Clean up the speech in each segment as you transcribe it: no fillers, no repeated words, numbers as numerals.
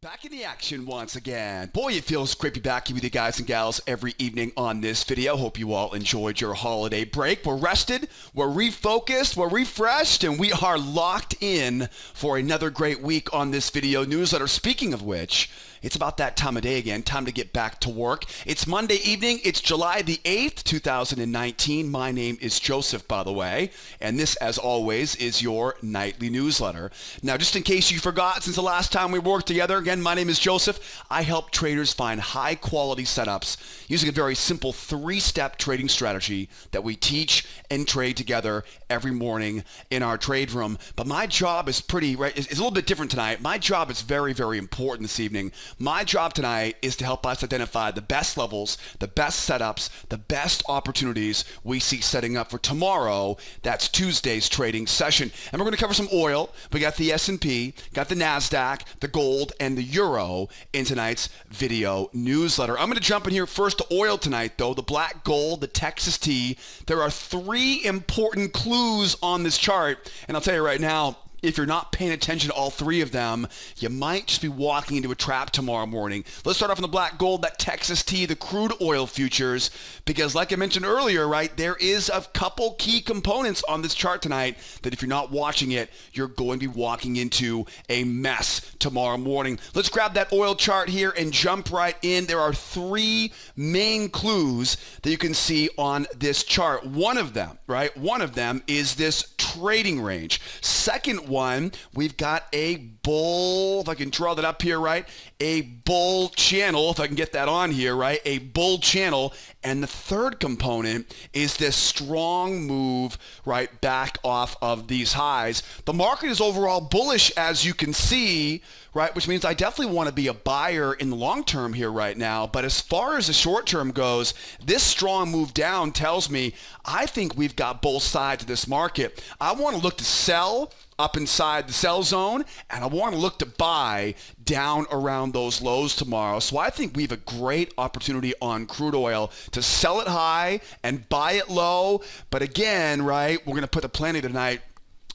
Back in the action once again. Boy, it feels great to be back here with you guys and gals every evening on this video. Hope you all enjoyed your holiday break. We're rested, we're refocused, we're refreshed, and we are locked in for another great week on this video newsletter. Speaking of which, it's about that time of day again, time to get back to work. It's Monday evening, it's July the 8th, 2019. My name is Joseph, by the way, and this, as always, is your nightly newsletter. Now, just in case you forgot, since the last time we worked together, again, my name is Joseph. I help traders find high-quality setups using a very simple three-step trading strategy that we teach and trade together every morning in our trade room. But my job is it's a little bit different tonight. My job is very, very important this evening. My job tonight is to help us identify the best levels, the best setups, the best opportunities we see setting up for tomorrow. That's Tuesday's trading session. And we're going to cover some oil. We got the S&P, got the Nasdaq, the gold, and the euro in tonight's video newsletter. I'm going to jump in here first to oil tonight, though. The black gold, the Texas tea. There are three important clues on this chart. And I'll tell you right now, if you're not paying attention to all three of them, you might just be walking into a trap tomorrow morning. Let's start off on the black gold, that Texas tea, the crude oil futures, because like I mentioned earlier, right, there is a couple key components on this chart tonight that if you're not watching it, you're going to be walking into a mess tomorrow morning. Let's grab that oil chart here and jump right in. There are three main clues that you can see on this chart. One of them is this trading range. Second one, we've got a bull, if I can draw that up here, right? A bull channel, if I can get that on here, right? A bull channel. And the third component is this strong move, right, back off of these highs. The market is overall bullish, as you can see, right, which means I definitely want to be a buyer in the long term here right now. But as far as the short term goes, this strong move down tells me I think we've got both sides of this market. I want to look to sell up inside the sell zone, and I want to look to buy down around those lows tomorrow. So I think we have a great opportunity on crude oil to sell it high and buy it low. But again, right, we're going to put the planning tonight.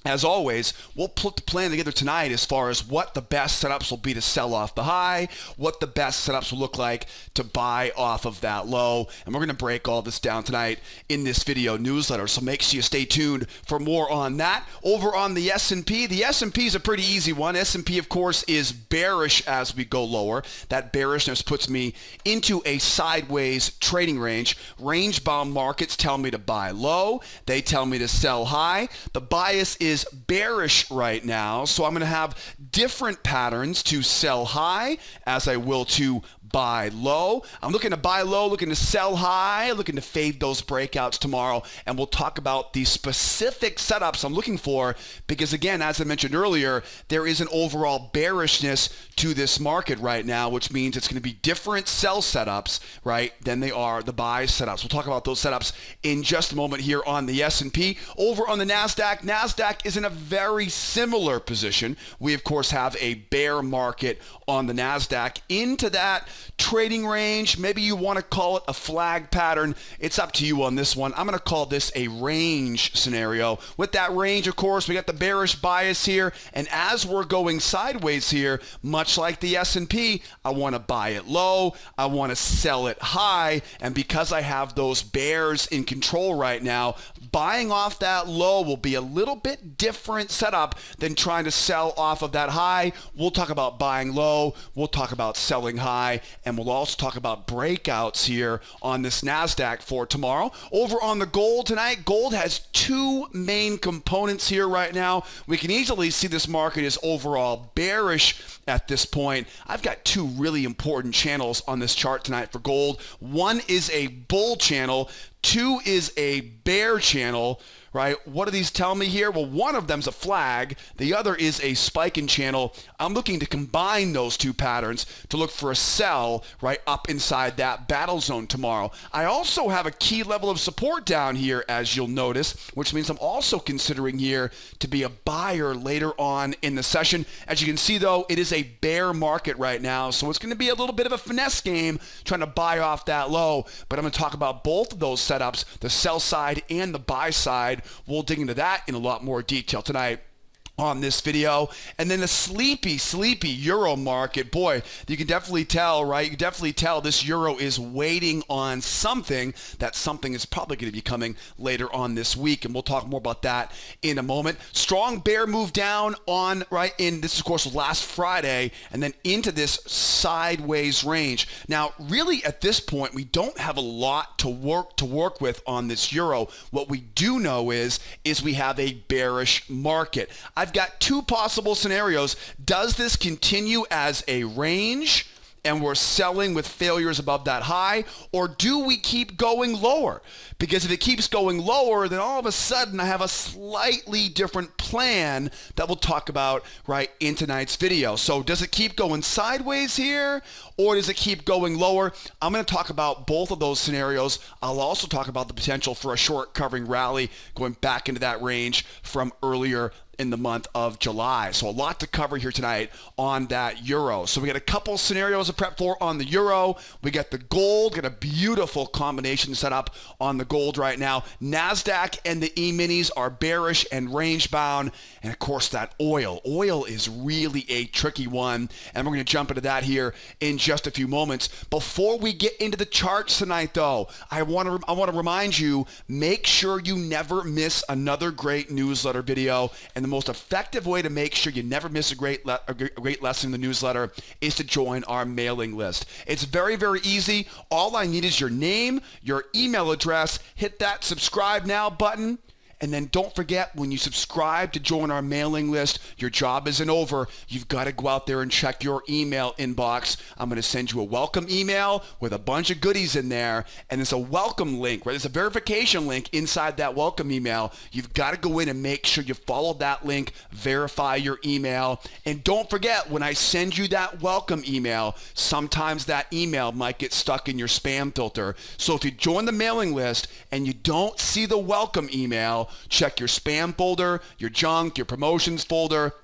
As always, we'll put the plan together tonight as far as what the best setups will be to sell off the high, what the best setups will look like to buy off of that low. And we're going to break all this down tonight in this video newsletter. So make sure you stay tuned for more on that. Over on the S&P, the S&P is a pretty easy one. S&P, of course, is bearish as we go lower. That bearishness puts me into a sideways trading range. Range-bound markets tell me to buy low. They tell me to sell high. The bias is bearish right now, so I'm going to have different patterns to sell high as I will to buy low. I'm looking to buy low, looking to sell high, looking to fade those breakouts tomorrow, and we'll talk about the specific setups I'm looking for because, again, as I mentioned earlier, there is an overall bearishness to this market right now, which means it's going to be different sell setups, right, than they are the buy setups. We'll talk about those setups in just a moment here on the S&P. Over on the Nasdaq, Nasdaq is in a very similar position. We, of course, have a bear market on the Nasdaq into that trading range. Maybe you want to call it a flag pattern. It's up to you on this one. I'm going to call this a range scenario. With that range, of course, we got the bearish bias here. And as we're going sideways here, much like the S&P, I want to buy it low. I want to sell it high. And because I have those bears in control right now, buying off that low will be a little bit different setup than trying to sell off of that high. We'll talk about buying low. We'll talk about selling high. And we'll also talk about breakouts here on this Nasdaq for tomorrow. Over on the gold tonight, gold has two main components here right now. We can easily see this market is overall bearish at this point. I've got two really important channels on this chart tonight for gold. One is a bull channel. Two is a bear channel, right? What do these tell me here? Well, one of them's a flag. The other is a spiking channel. I'm looking to combine those two patterns to look for a sell right up inside that battle zone tomorrow. I also have a key level of support down here, as you'll notice, which means I'm also considering here to be a buyer later on in the session. As you can see, though, it is a bear market right now, so it's going to be a little bit of a finesse game trying to buy off that low. But I'm going to talk about both of those setups, the sell side and the buy side. We'll dig into that in a lot more detail tonight on this video. And then the sleepy euro market. Boy, you can definitely tell, right? You can definitely tell this euro is waiting on something. That something is probably going to be coming later on this week, and we'll talk more about that in a moment. Strong bear move down on, right, in this, of course, was last Friday, and then into this sideways range. Now, really at this point, we don't have a lot to work with on this euro. What we do know is we have a bearish market. I've got two possible scenarios. Does this continue as a range and we're selling with failures above that high, or do we keep going lower? Because if it keeps going lower, then all of a sudden I have a slightly different plan that we'll talk about right in tonight's video. So does it keep going sideways here, or does it keep going lower? I'm going to talk about both of those scenarios. I'll also talk about the potential for a short covering rally going back into that range from earlier in the month of July. So a lot to cover here tonight on that euro. So we got a couple scenarios to prep for on the euro. We got the gold, got a beautiful combination set up on the gold right now. Nasdaq and the E-minis are bearish and range bound. And of course that oil. Oil is really a tricky one. And we're going to jump into that here in just a few moments. Before we get into the charts tonight though, I want to remind you, make sure you never miss another great newsletter video. And the most effective way to make sure you never miss a great lesson in the newsletter is to join our mailing list. It's very, very easy. All I need is your name, your email address. Hit that subscribe now button. And then don't forget, when you subscribe to join our mailing list, your job isn't over. You've got to go out there and check your email inbox. I'm going to send you a welcome email with a bunch of goodies in there. And there's a welcome link, right? There's a verification link inside that welcome email. You've got to go in and make sure you follow that link, verify your email. And don't forget, when I send you that welcome email, sometimes that email might get stuck in your spam filter. So if you join the mailing list and you don't see the welcome email, check your spam folder, your junk, your promotions folder.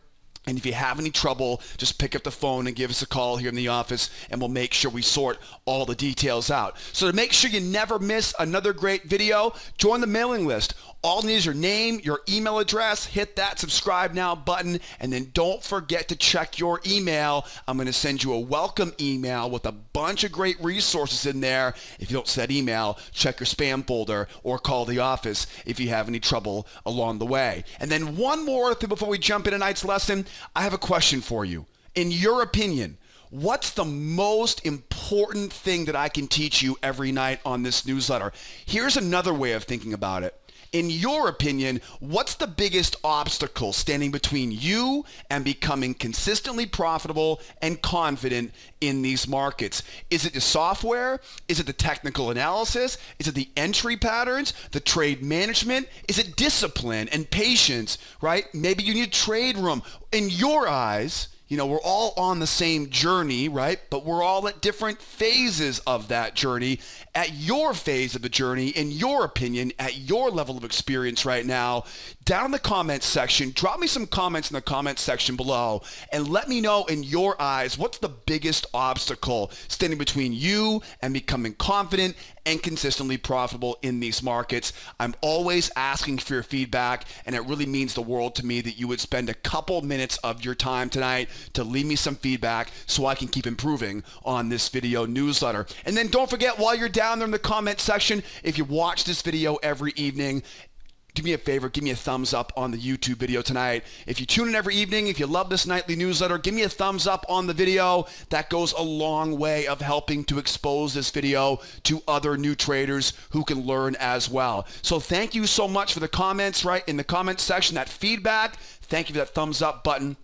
And if you have any trouble, just pick up the phone and give us a call here in the office, and we'll make sure we sort all the details out. So to make sure you never miss another great video, join the mailing list. All you need is your name, your email address, hit that subscribe now button, and then don't forget to check your email. I'm going to send you a welcome email with a bunch of great resources in there. If you don't set email, check your spam folder or call the office if you have any trouble along the way. And then one more thing before we jump into tonight's lesson, I have a question for you. In your opinion, what's the most important thing that I can teach you every night on this newsletter? Here's another way of thinking about it. In your opinion, what's the biggest obstacle standing between you and becoming consistently profitable and confident in these markets? Is it the software? Is it the technical analysis? Is it the entry patterns, the trade management? Is it discipline and patience, right? Maybe you need a trade room. In your eyes, you know, we're all on the same journey, right? But we're all at different phases of that journey. At your phase of the journey, in your opinion, at your level of experience right now, down in the comments section, drop me some comments in the comments section below and let me know in your eyes, what's the biggest obstacle standing between you and becoming confident and consistently profitable in these markets. I'm always asking for your feedback, and it really means the world to me that you would spend a couple minutes of your time tonight to leave me some feedback so I can keep improving on this video newsletter. And then don't forget, while you're down there in the comment section, if you watch this video every evening, do me a favor, give me a thumbs up on the YouTube video tonight. If you tune in every evening, if you love this nightly newsletter, give me a thumbs up on the video. That goes a long way of helping to expose this video to other new traders who can learn as well. So thank you so much for the comments, right, in the comment section, that feedback. Thank you for that thumbs up button.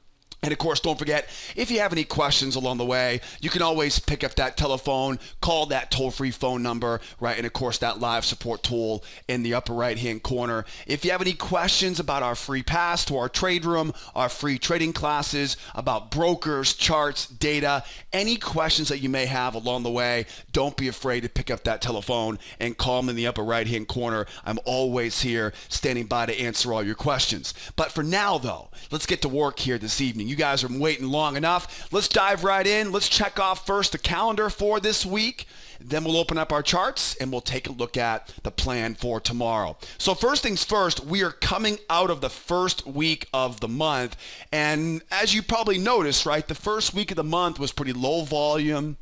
And of course, don't forget, if you have any questions along the way, you can always pick up that telephone, call that toll-free phone number, right? And of course, that live support tool in the upper right-hand corner. If you have any questions about our free pass to our trade room, our free trading classes, about brokers, charts, data, any questions that you may have along the way, don't be afraid to pick up that telephone and call me in the upper right-hand corner. I'm always here standing by to answer all your questions. But for now, though, let's get to work here this evening. You guys are waiting long enough. Let's dive right in. Let's check off first the calendar for this week. Then we'll open up our charts and we'll take a look at the plan for tomorrow. So first things first, we are coming out of the first week of the month. And as you probably noticed, right, the first week of the month was pretty low volume.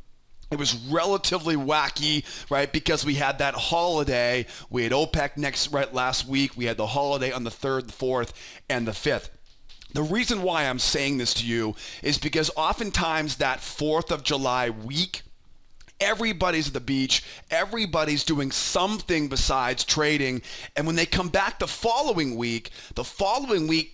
It was relatively wacky, right, because we had that holiday. We had OPEC last week. We had the holiday on the 3rd, the 4th, and the 5th. The reason why I'm saying this to you is because oftentimes that 4th of July week, everybody's at the beach, everybody's doing something besides trading, and when they come back the following week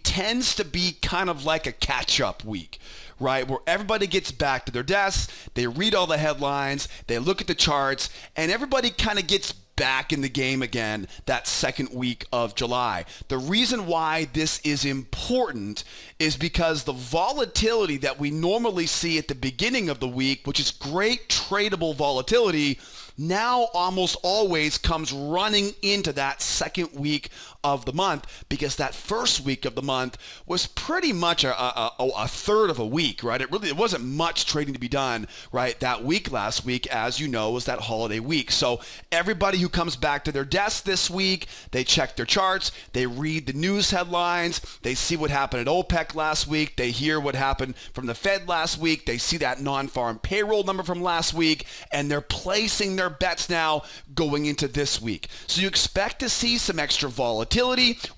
tends to be kind of like a catch-up week, right, where everybody gets back to their desks, they read all the headlines, they look at the charts, and everybody kind of gets back in the game again that second week of July. The reason why this is important is because the volatility that we normally see at the beginning of the week, which is great tradable volatility, now almost always comes running into that second week of the month, because that first week of the month was pretty much a third of a week, right? It wasn't much trading to be done, right? That week last week, as you know, was that holiday week. So everybody who comes back to their desk this week, they check their charts, they read the news headlines, they see what happened at OPEC last week, they hear what happened from the Fed last week, they see that non-farm payroll number from last week, and they're placing their bets now going into this week. So you expect to see some extra volatility.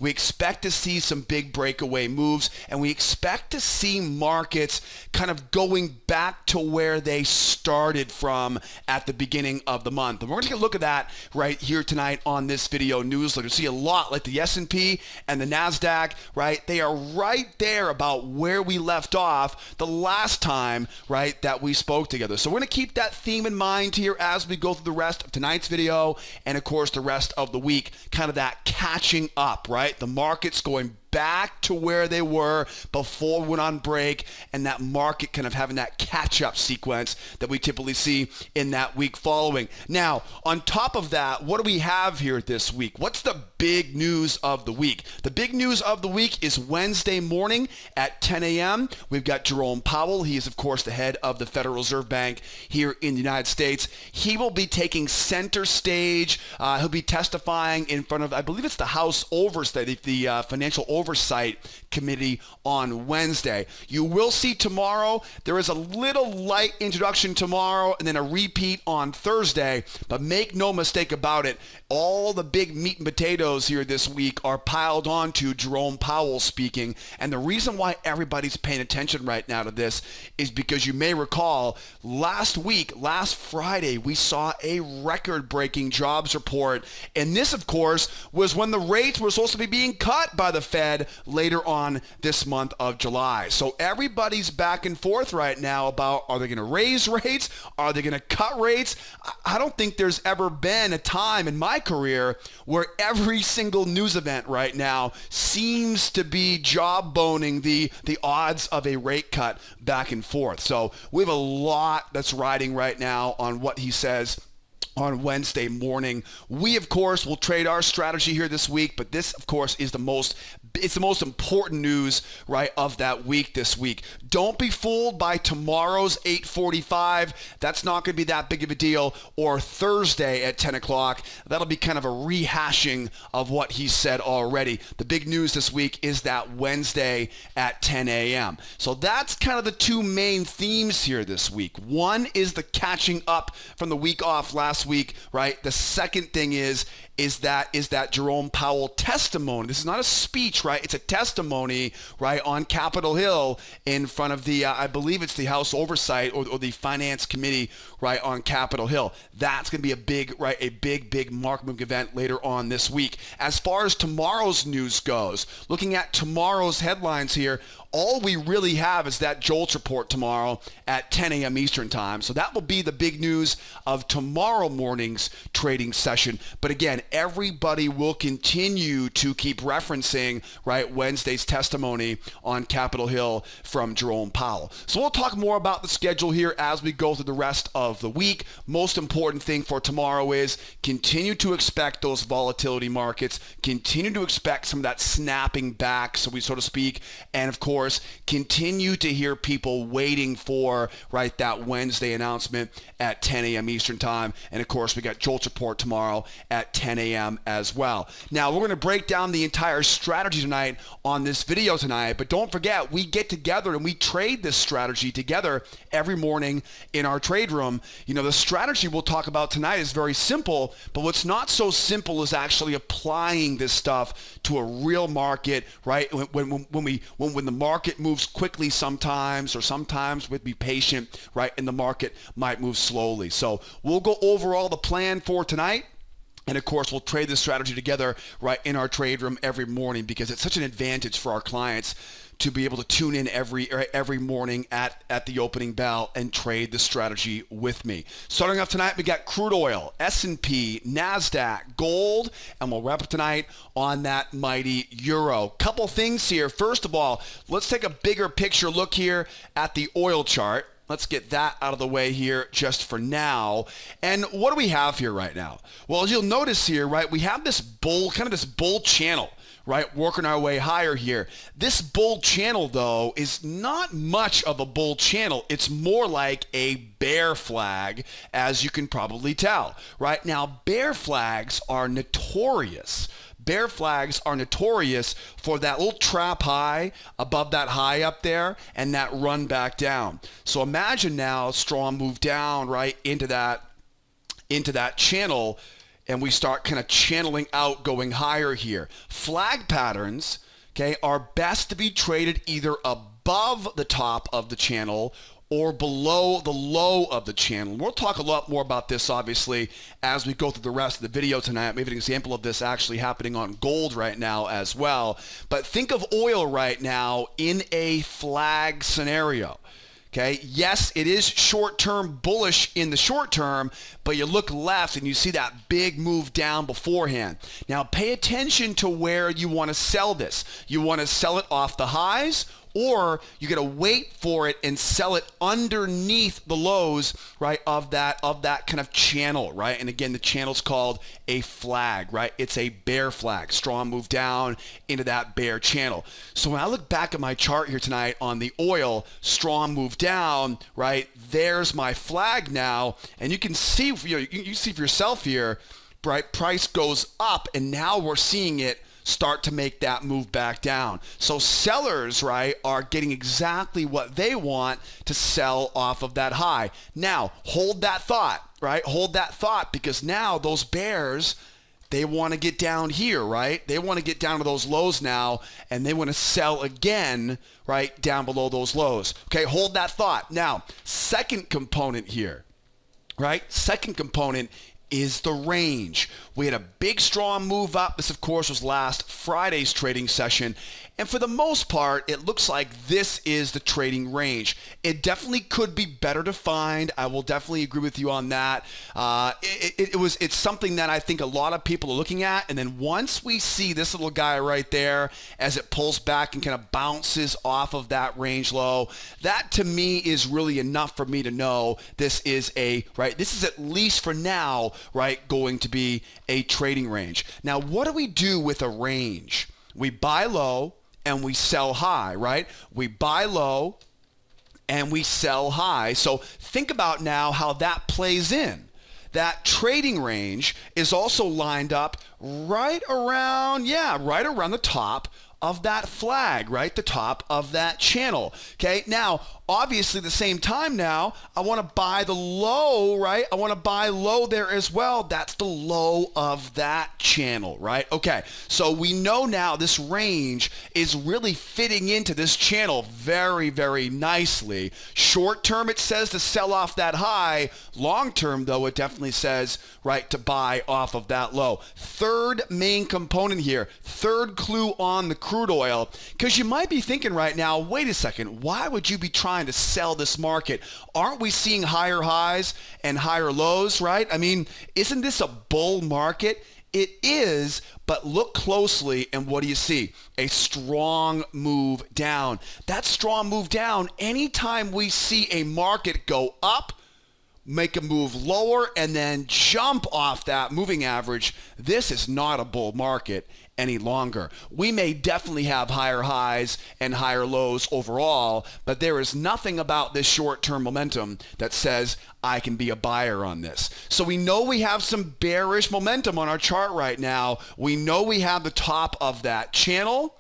We expect to see some big breakaway moves, and we expect to see markets kind of going back to where they started from at the beginning of the month. And we're going to take a look at that right here tonight on this video newsletter. You see a lot like the S&P and the Nasdaq, right? They are right there about where we left off the last time, right, that we spoke together. So we're going to keep that theme in mind here as we go through the rest of tonight's video and, of course, the rest of the week, kind of that catching up, right? The market's going back to where they were before we went on break, and that market kind of having that catch-up sequence that we typically see in that week following. Now, on top of that, what do we have here this week? What's the big news of the week? The big news of the week is Wednesday morning at 10 a.m. We've got Jerome Powell. He is, of course, the head of the Federal Reserve Bank here in the United States. He will be taking center stage. He'll be testifying in front of, I believe it's the House Oversight, the Financial Oversight Committee on Wednesday. You will see tomorrow, there is a little light introduction tomorrow and then a repeat on Thursday, but make no mistake about it, all the big meat and potatoes here this week are piled on to Jerome Powell speaking. And the reason why everybody's paying attention right now to this is because you may recall last week, last Friday, we saw a record-breaking jobs report. And this, of course, was when the rates were supposed to be being cut by the Fed later on this month of July. So everybody's back and forth right now about, are they going to raise rates? Are they going to cut rates? I don't think there's ever been a time in my career where every single news event right now seems to be job-boning the odds of a rate cut back and forth. So we have a lot that's riding right now on what he says on Wednesday morning. We, of course, will trade our strategy here this week, but this, of course, is the most important news, right, of that week this week. Don't be fooled by tomorrow's 8:45. That's not going to be that big of a deal. Or Thursday at 10 o'clock. That'll be kind of a rehashing of what he said already. The big news this week is that Wednesday at 10 a.m. So that's kind of the two main themes here this week. One is the catching up from the week off last week, right? The second thing is that Jerome Powell testimony. This is not a speech, right? It's a testimony, right, on Capitol Hill in front of the, I believe it's the House Oversight or the Finance Committee, right, on Capitol Hill. That's going to be a big market moving event later on this week. As far as tomorrow's news goes, looking at tomorrow's headlines here, all we really have is that JOLTS report tomorrow at 10 a.m. Eastern time. So that will be the big news of tomorrow morning's trading session. But again, everybody will continue to keep referencing, right, Wednesday's testimony on Capitol Hill from Jerome Powell. So we'll talk more about the schedule here as we go through the rest of the week. Most important thing for tomorrow is continue to expect those volatility markets, continue to expect some of that snapping back, so to speak, and of course, course, continue to hear people waiting for, right, that Wednesday announcement at 10 a.m. Eastern time. And of course, we got JOLTS report tomorrow at 10 a.m. as well. Now, we're going to break down the entire strategy tonight on this video tonight, but don't forget, we get together and we trade this strategy together every morning in our trade room. You know, the strategy we'll talk about tonight is very simple, but what's not so simple is actually applying this stuff to a real market, right? When the market moves quickly sometimes, or sometimes we'd be patient, right? And the market might move slowly. So we'll go over all the plan for tonight. And of course, we'll trade this strategy together right in our trade room every morning, because it's such an advantage for our clients to be able to tune in every morning at the opening bell and trade the strategy with me. Starting off tonight, we got crude oil, S&P, Nasdaq, gold, and we'll wrap up tonight on that mighty euro. Couple things here. First of all, let's take a bigger picture look here at the oil chart. Let's get that out of the way here just for now. And what do we have here right now? Well, as you'll notice here, right, we have this bull, kind of this bull channel, right, working our way higher here. This bull channel, though, is not much of a bull channel. It's more like a bear flag, as you can probably tell. Right now, bear flags are notorious. Bear flags are notorious for that little trap high above that high up there and that run back down. So imagine now strong move down right into that channel, and we start kind of channeling out, going higher here. Flag patterns, okay, are best to be traded either above the top of the channel or below the low of the channel. We'll talk a lot more about this, obviously, as we go through the rest of the video tonight. Maybe an example of this actually happening on gold right now as well. But think of oil right now in a flag scenario. Okay, yes, it is short-term bullish in the short term, but you look left and you see that big move down beforehand. Now, pay attention to where you want to sell this. You want to sell it off the highs, or you're going to wait for it and sell it underneath the lows, right, of that kind of channel, right? And again, the channel's called a flag, right? It's a bear flag. Strong move down into that bear channel. So when I look back at my chart here tonight on the oil, strong move down, right? There's my flag now, and you can see, you see for yourself here, right? Price goes up, and now we're seeing it start to make that move back down. So sellers, right, are getting exactly what they want to sell off of that high. Now, hold that thought, right? Hold that thought, because now those bears, they want to get down here, right? They want to get down to those lows now, and they want to sell again, right, down below those lows. Okay, hold that thought. Now, second component here, right? Second component is the range. We had a big strong move up. This, of course, was last Friday's trading session. And for the most part, it looks like this is the trading range. It definitely could be better defined. I will definitely agree with you on that. It's something that I think a lot of people are looking at. And then once we see this little guy right there, as it pulls back and kind of bounces off of that range low, that to me is really enough for me to know this is this is at least for now, right, going to be a trading range. Now, what do we do with a range? We buy low and we sell high, right? We buy low and we sell high. So think about now how that plays in. That trading range is also lined up right around the top of that flag, right? The top of that channel. Okay, now, obviously, at the same time now, I want to buy the low, right? I want to buy low there as well. That's the low of that channel, right? Okay, so we know now this range is really fitting into this channel very, very nicely. Short term, it says to sell off that high. Long term, though, it definitely says, right, to buy off of that low. Third main component here, third clue on the crude oil, because you might be thinking right now, wait a second, why would you be trying to sell this market? Aren't we seeing higher highs and higher lows, right? I mean, isn't this a bull market? It is, but look closely, and what do you see? A strong move down. That strong move down, anytime we see a market go up, make a move lower, and then jump off that moving average, this is not a bull market. any longer. We may definitely have higher highs and higher lows overall, but there is nothing about this short-term momentum that says I can be a buyer on this. So we know we have some bearish momentum on our chart right now. We know we have the top of that channel,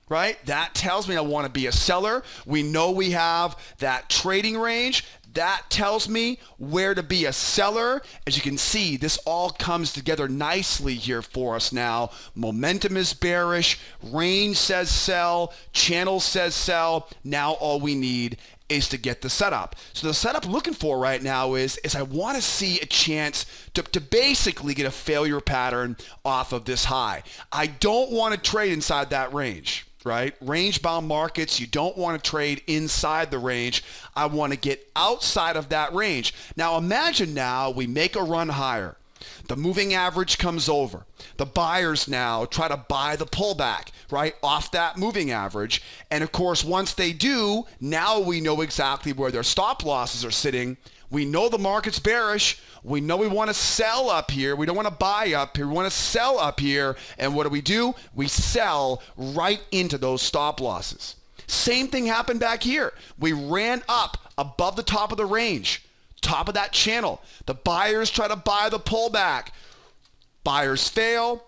right? That tells me I want to be a seller. We know we have that trading range. That tells me where to be a seller. As you can see, this all comes together nicely here for us now. Momentum is bearish. Range says sell. Channel says sell. Now all we need is to get the setup. So the setup I'm looking for right now is I want to see a chance to basically get a failure pattern off of this high. I don't want to trade inside that range. Right? Range-bound markets, you don't want to trade inside the range. I want to get outside of that range. Now imagine now we make a run higher. The moving average comes over. The buyers now try to buy the pullback, right, off that moving average. And of course, once they do, now we know exactly where their stop losses are sitting. We know the market's bearish. We know we want to sell up here. We don't want to buy up here. We want to sell up here. And what do? We sell right into those stop losses. Same thing happened back here. We ran up above the top of the range, top of that channel. The buyers try to buy the pullback. Buyers fail.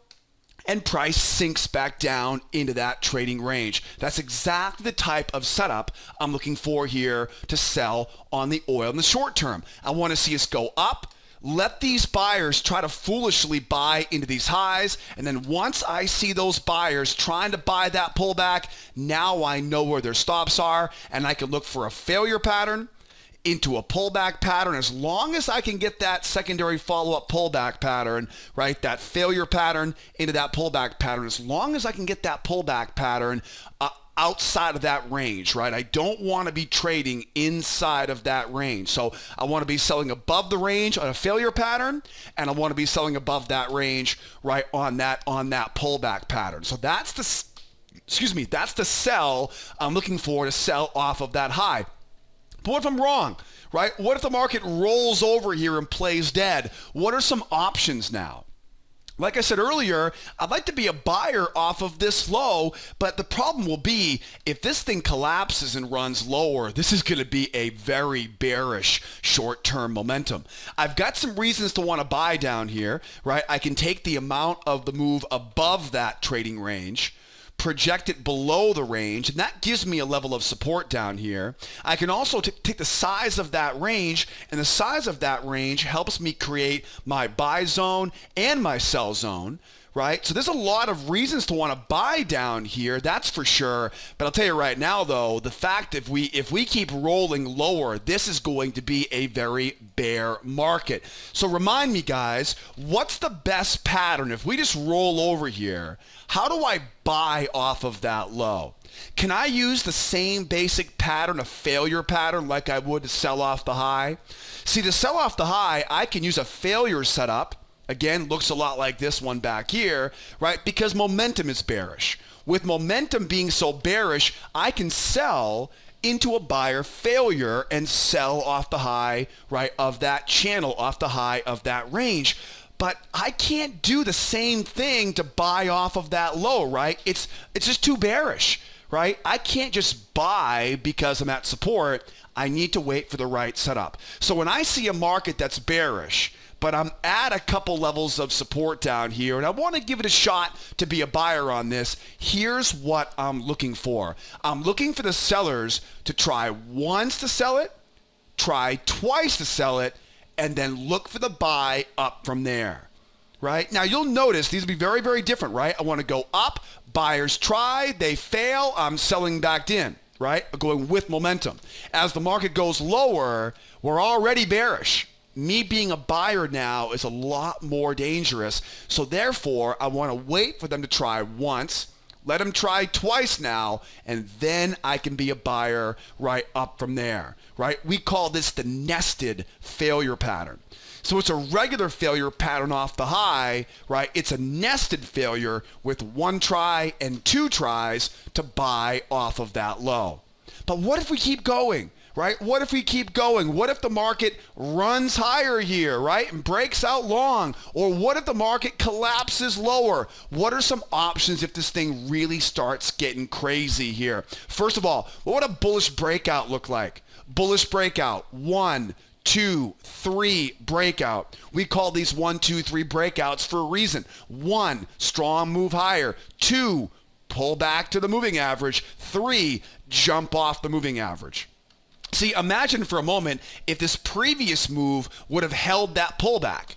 And price sinks back down into that trading range. That's exactly the type of setup I'm looking for here to sell on the oil in the short term. I want to see us go up, let these buyers try to foolishly buy into these highs, and then once I see those buyers trying to buy that pullback, now I know where their stops are, and I can look for a failure pattern into a pullback pattern. As long as I can get that secondary follow-up pullback pattern, right, that failure pattern into that pullback pattern, as long as I can get that pullback pattern outside of that range, right? I don't want to be trading inside of that range. So I want to be selling above the range on a failure pattern, and I want to be selling above that range, right, on that pullback pattern. So that's the sell I'm looking for to sell off of that high. But what if I'm wrong, right? What if the market rolls over here and plays dead? What are some options now? Like I said earlier, I'd like to be a buyer off of this low, but the problem will be if this thing collapses and runs lower, this is going to be a very bearish short-term momentum. I've got some reasons to want to buy down here, right? I can take the amount of the move above that trading range, project it below the range, and that gives me a level of support down here. I can also take the size of that range, and the size of that range helps me create my buy zone and my sell zone, right? So there's a lot of reasons to want to buy down here, that's for sure. But I'll tell you right now, though, the fact if we keep rolling lower, this is going to be a very bear market. So remind me, guys, what's the best pattern? If we just roll over here, how do I buy off of that low? Can I use the same basic pattern, a failure pattern, like I would to sell off the high? See, to sell off the high, I can use a failure setup. Again, looks a lot like this one back here, right? Because momentum is bearish. With momentum being so bearish, I can sell into a buyer failure and sell off the high, right, of that channel, off the high of that range. But I can't do the same thing to buy off of that low, right? It's just too bearish, right? I can't just buy because I'm at support. I need to wait for the right setup. So when I see a market that's bearish, but I'm at a couple levels of support down here, and I want to give it a shot to be a buyer on this, here's what I'm looking for. I'm looking for the sellers to try once to sell it, try twice to sell it, and then look for the buy up from there, right? Now, you'll notice these will be very, very different, right? I want to go up, buyers try, they fail, I'm selling back in, right? Going with momentum. As the market goes lower, we're already bearish. Me being a buyer now is a lot more dangerous. So therefore, I want to wait for them to try once, let them try twice now, and then I can be a buyer right up from there, right? We call this the nested failure pattern. So it's a regular failure pattern off the high, right? It's a nested failure with one try and two tries to buy off of that low. But what if we keep going? right? What if we keep going? What if the market runs higher here, right, and breaks out long? Or what if the market collapses lower? What are some options if this thing really starts getting crazy here? First of all, what would a bullish breakout look like? Bullish breakout, 1, 2, 3 breakout. We call these 1, 2, 3 breakouts for a reason. 1, strong move higher. 2, pull back to the moving average. 3, jump off the moving average. See, imagine for a moment if this previous move would have held that pullback.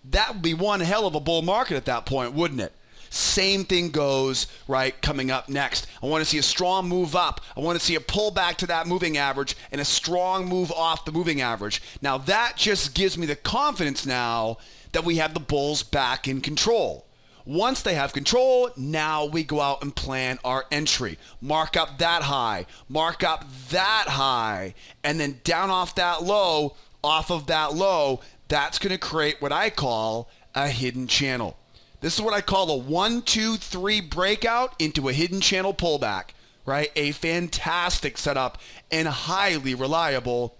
That would be one hell of a bull market at that point, wouldn't it? Same thing goes, right, coming up next. I want to see a strong move up. I want to see a pullback to that moving average and a strong move off the moving average. Now, that just gives me the confidence now that we have the bulls back in control. Once they have control, now we go out and plan our entry. Mark up that high, mark up that high, and then down off that low, off of that low, that's going to create what I call a hidden channel. This is what I call a 1, 2, 3 breakout into a hidden channel pullback, right? A fantastic setup and highly reliable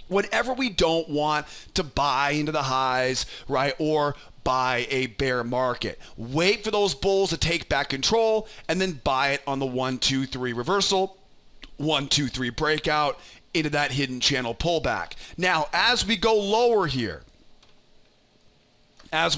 whenever we don't want to buy into the highs, right, or buy a bear market. Wait for those bulls to take back control and then buy it on the 1, 2, 3 reversal, 1, 2, 3 breakout into that hidden channel pullback. Now, as we go lower here, I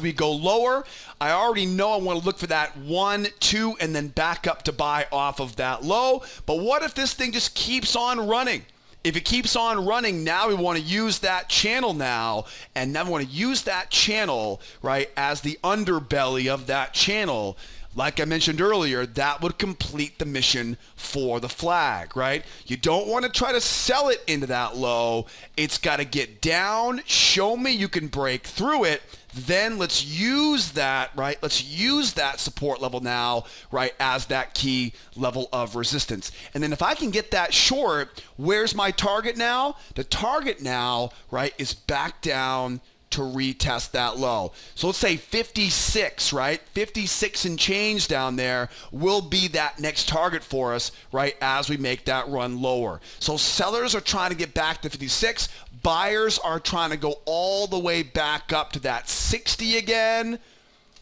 already know I want to look for that 1, 2, and then back up to buy off of that low. But what if this thing just keeps on running? If it keeps on running, now we want to use that channel now, and now we want to use that channel, right, as the underbelly of that channel. Like I mentioned earlier, that would complete the mission for the flag, right? You don't want to try to sell it into that low. It's got to get down, show me you can break through it. Then let's use that, right? Let's use that support level now, right, as that key level of resistance. And then if I can get that short, where's my target now? The target now, right, is back down to retest that low. So let's say 56, right? 56 and change down there will be that next target for us, right, as we make that run lower. So sellers are trying to get back to 56. Buyers are trying to go all the way back up to that 60 again,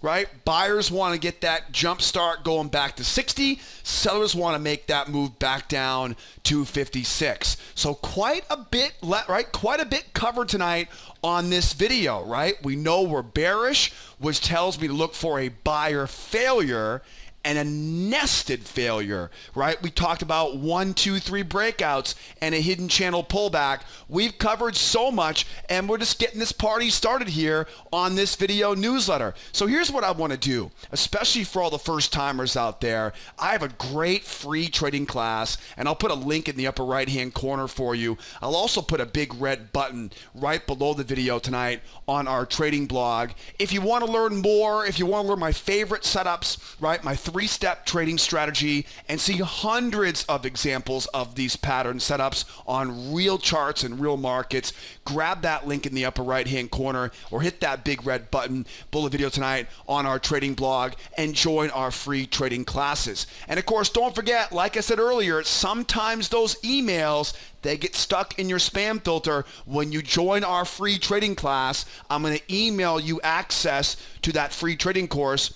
right? Buyers want to get that jump start going back to 60. Sellers want to make that move back down to 56. So quite a bit, right? Quite a bit covered tonight on this video, right? We know we're bearish, which tells me to look for a buyer failure and a nested failure, right? We talked about 1, 2, 3 breakouts and a hidden channel pullback. We've covered so much, and we're just getting this party started here on this video newsletter. So here's what I want to do, especially for all the first timers out there. I have a great free trading class, and I'll put a link in the upper right-hand corner for you. I'll also put a big red button right below the video tonight on our trading blog. If you want to learn more, if you want to learn my favorite setups, right, my 3-step trading strategy, and see hundreds of examples of these pattern setups on real charts and real markets, grab that link in the upper right hand corner or hit that big red button below the video tonight on our trading blog and join our free trading classes. And of course, don't forget, like I said earlier, sometimes those emails, they get stuck in your spam filter. When you join our free trading class, I'm going to email you access to that free trading course.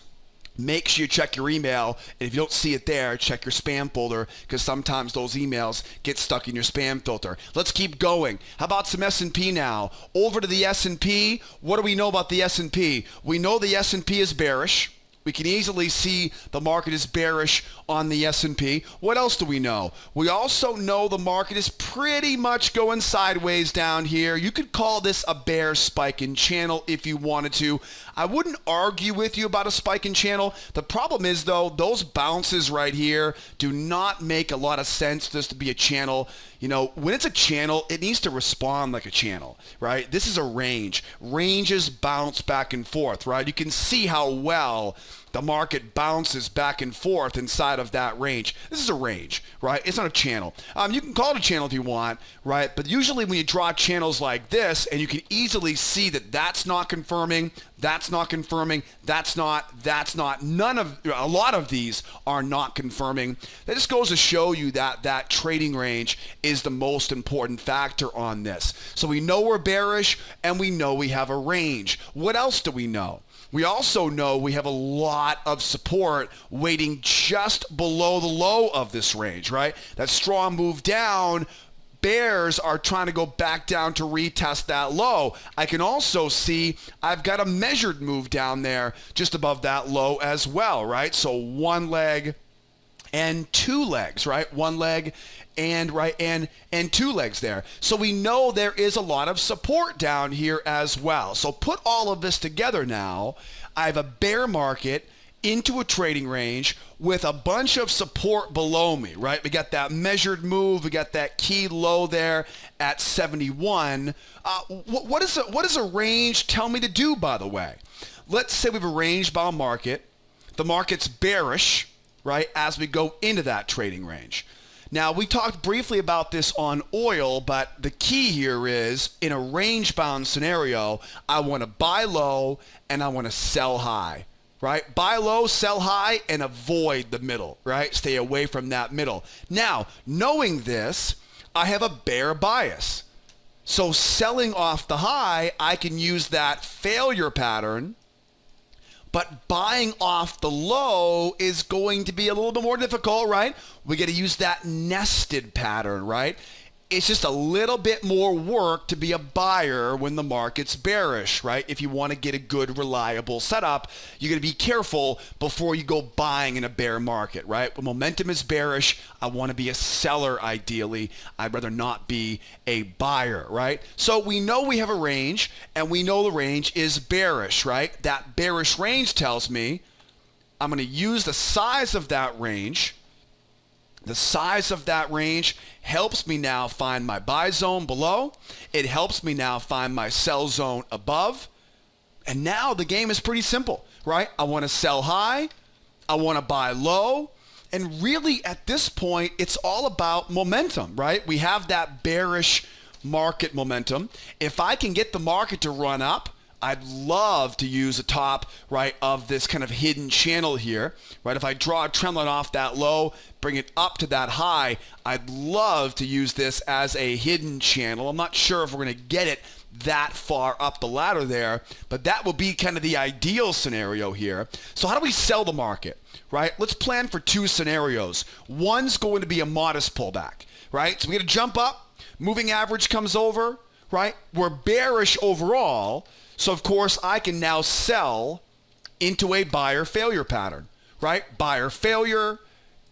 Make sure you check your email, and if you don't see it there, check your spam folder, because sometimes those emails get stuck in your spam filter. Let's keep going. How about some S&P now? Over to the S&P. What do we know about the S&P? We know the S&P is bearish. We can easily see the market is bearish on the S&P. What else do we know? We also know the market is pretty much going sideways down here. You could call this a bear spike in channel if you wanted to. I wouldn't argue with you about a spike in channel. The problem is, though, those bounces right here do not make a lot of sense for this to be a channel. You know, when it's a channel, it needs to respond like a channel, right? This is a range. Ranges bounce back and forth, right? You can see how well the market bounces back and forth inside of that range. This is a range, right? It's not a channel. You can call it a channel if you want, right? But usually when you draw channels like this, and you can easily see that that's not confirming, that's not confirming, that's not, a lot of these are not confirming. That just goes to show you that that trading range is the most important factor on this. So we know we're bearish, and we know we have a range. What else do we know? We also know we have a lot of support waiting just below the low of this range, right? That strong move down, bears are trying to go back down to retest that low. I can also see I've got a measured move down there just above that low as well, right? So one leg and two legs, right? One leg and two legs there. So we know there is a lot of support down here as well. So put all of this together now. I have a bear market into a trading range with a bunch of support below me, right? We got that measured move. We got that key low there at 71. What does a range tell me to do, by the way? Let's say we have a range-bound market. The market's bearish, right, as we go into that trading range. Now, we talked briefly about this on oil, but the key here is in a range-bound scenario, I want to buy low and I want to sell high, right? Buy low, sell high, and avoid the middle, right? Stay away from that middle. Now, knowing this, I have a bear bias. So selling off the high, I can use that failure pattern, but buying off the low is going to be a little bit more difficult, right? We got to use that nested pattern, right? It's just a little bit more work to be a buyer when the market's bearish, right? If you want to get a good, reliable setup, you got to be careful before you go buying in a bear market, right? When momentum is bearish, I want to be a seller ideally. I'd rather not be a buyer, right? So we know we have a range, and we know the range is bearish, right? That bearish range tells me I'm going to use the size of that range. The size of that range helps me now find my buy zone below. It helps me now find my sell zone above. And now the game is pretty simple, right? I want to sell high. I want to buy low. And really at this point, it's all about momentum, right? We have that bearish market momentum. If I can get the market to run up, I'd love to use the top, right, of this kind of hidden channel here, right? If I draw a trend line off that low, bring it up to that high, I'd love to use this as a hidden channel. I'm not sure if we're going to get it that far up the ladder there, but that will be kind of the ideal scenario here. So how do we sell the market, right? Let's plan for two scenarios. One's going to be a modest pullback, right? So we get a jump up, moving average comes over, right? We're bearish overall. So, of course, I can now sell into a buyer failure pattern, right? Buyer failure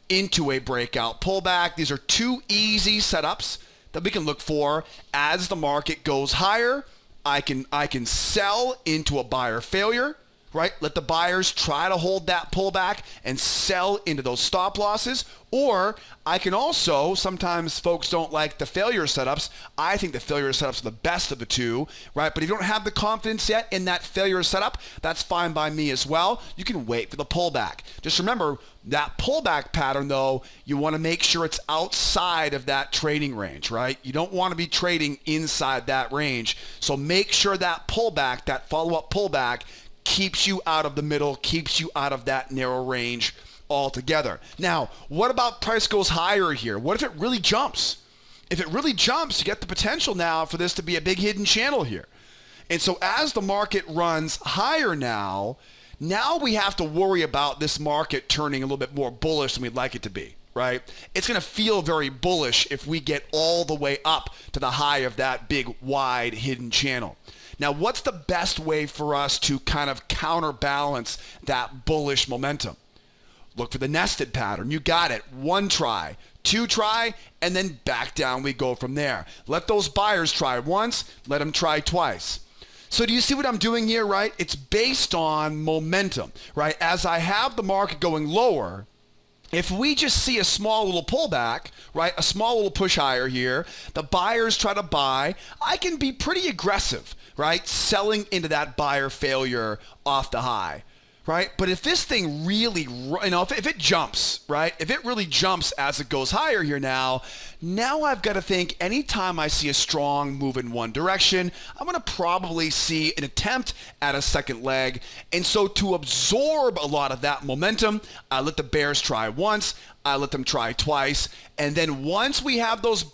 into a breakout pullback. These are two easy setups that we can look for as the market goes higher. I can sell into a buyer failure, right? Let the buyers try to hold that pullback and sell into those stop losses. Or I can also, sometimes folks don't like the failure setups. I think the failure setups are the best of the two, right? But if you don't have the confidence yet in that failure setup, that's fine by me as well. You can wait for the pullback. Just remember that pullback pattern though, you want to make sure it's outside of that trading range, right? You don't want to be trading inside that range. So make sure that pullback, that follow-up pullback, keeps you out of the middle, keeps you out of that narrow range altogether. Now, what about price goes higher here? What if it really jumps? If it really jumps, you get the potential now for this to be a big hidden channel here. And so as the market runs higher now we have to worry about this market turning a little bit more bullish than we'd like it to be, right? It's going to feel very bullish if we get all the way up to the high of that big, wide, hidden channel. Now, what's the best way for us to kind of counterbalance that bullish momentum? Look for the nested pattern. You got it. One try, two try, and then back down we go from there. Let those buyers try once, let them try twice. So do you see what I'm doing here, right? It's based on momentum, right? As I have the market going lower, if we just see a small little pullback, right, a small little push higher here, the buyers try to buy, I can be pretty aggressive, right, selling into that buyer failure off the high. right? But if this thing really, if it jumps, right? If it really jumps as it goes higher here now I've got to think anytime I see a strong move in one direction, I'm going to probably see an attempt at a second leg. And so to absorb a lot of that momentum, I let the bears try once, I let them try twice. And then once we have those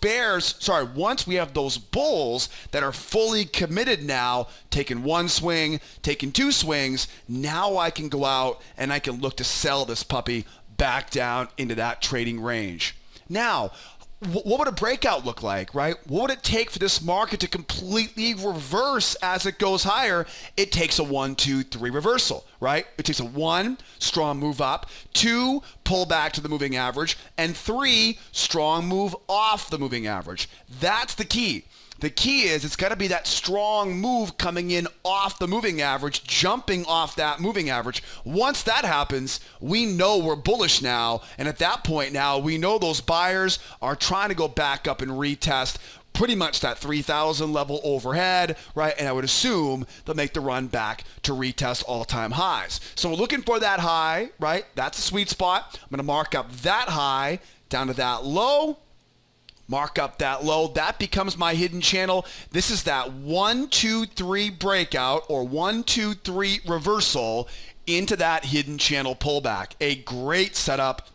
once we have those bulls that are fully committed now, taking one swing, taking two swings, now I can go out and I can look to sell this puppy back down into that trading range. Now, what would a breakout look like, right? What would it take for this market to completely reverse as it goes higher? It takes a 1, 2, 3 reversal, right? It takes a 1, strong move up, 2, pull back to the moving average, and 3, strong move off the moving average. That's the key. The key is it's got to be that strong move coming in off the moving average, jumping off that moving average. Once that happens, we know we're bullish now. And at that point now, we know those buyers are trying to go back up and retest pretty much that 3,000 level overhead, right? And I would assume they'll make the run back to retest all-time highs. So we're looking for that high, right? That's a sweet spot. I'm going to mark up that high down to that low. Mark up that low. That becomes my hidden channel. This is that 1, 2, 3 breakout or 1, 2, 3 reversal into that hidden channel pullback. A great setup.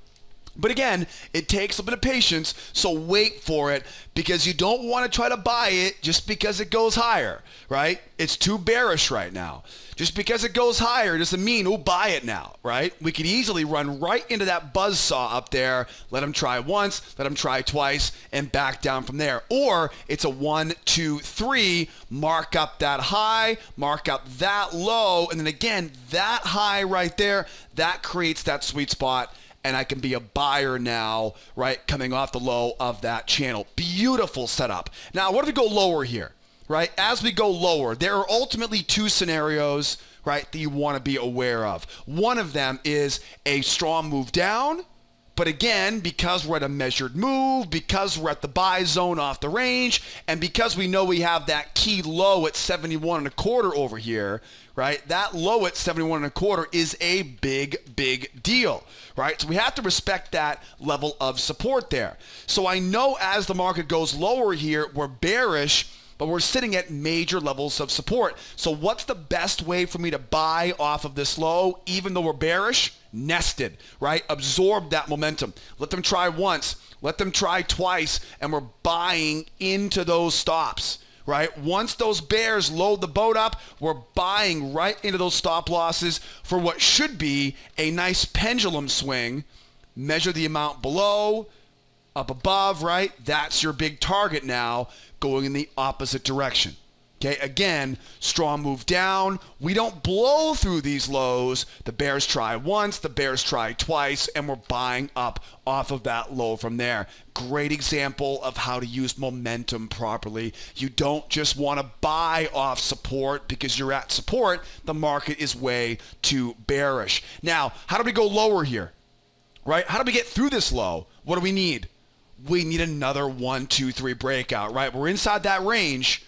But again, it takes a bit of patience, so wait for it because you don't want to try to buy it just because it goes higher, right? It's too bearish right now. Just because it goes higher doesn't mean, oh, buy it now, right? We could easily run right into that buzzsaw up there, let them try once, let them try twice, and back down from there. Or it's a 1, 2, 3, mark up that high, mark up that low, and then again, that high right there, that creates that sweet spot. And I can be a buyer now, right, coming off the low of that channel. Beautiful setup. Now, what if we go lower here, right? As we go lower, there are ultimately two scenarios, right, that you want to be aware of. One of them is a strong move down, but again, because we're at a measured move, because we're at the buy zone off the range, and because we know we have that key low at 71.25 over here, right? That low at 71.25 is a big deal, right? So we have to respect that level of support there. So I know as the market goes lower here, we're bearish, but we're sitting at major levels of support. So what's the best way for me to buy off of this low, even though we're bearish? Nested, right? Absorb that momentum. Let them try once, let them try twice, and we're buying into those stops, right? Once those bears load the boat up, we're buying right into those stop losses for what should be a nice pendulum swing. Measure the amount below, up above, right? That's your big target now, going in the opposite direction. Okay, again, strong move down. We don't blow through these lows. The bears try once, the bears try twice, and we're buying up off of that low from there. Great example of how to use momentum properly. You don't just want to buy off support because you're at support. The market is way too bearish. Now, how do we go lower here? Right? How do we get through this low? What do we need? We need another 1, 2, 3 breakout, right? We're inside that range.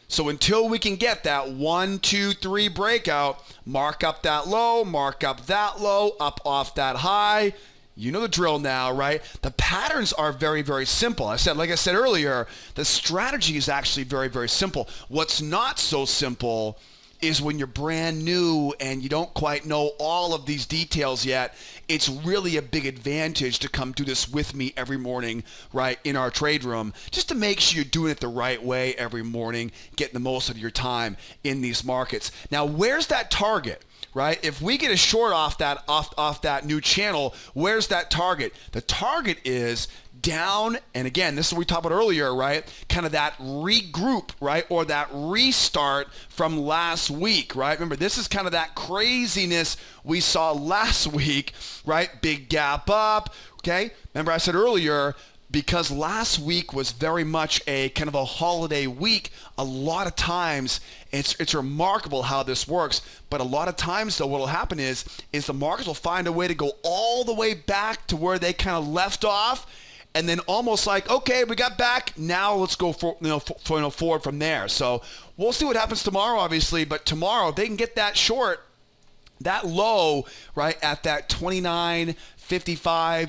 So until we can get that 1, 2, 3 breakout, mark up that low, mark up that low, up off that high. You know the drill now, right? The patterns are very simple. Like I said earlier, the strategy is actually very simple. What's not so simple is when you're brand new and you don't quite know all of these details yet. It's really a big advantage to come do this with me every morning, right, in our trade room, just to make sure you're doing it the right way every morning, getting the most of your time in these markets. Now, where's that target? Right? If we get a short off that new channel, where's that target? The target is down, and again, this is what we talked about earlier, right? Kind of that regroup, right? Or that restart from last week, right? Remember, this is kind of that craziness we saw last week, right? Big gap up, okay? Remember I said earlier, because last week was very much a kind of a holiday week, a lot of times it's remarkable how this works, but a lot of times though what will happen is the markets will find a way to go all the way back to where they kind of left off, and then almost like, okay, we got back, now let's go forward from there. So we'll see what happens tomorrow, obviously, but tomorrow if they can get that short, That low, right, at that 29.55,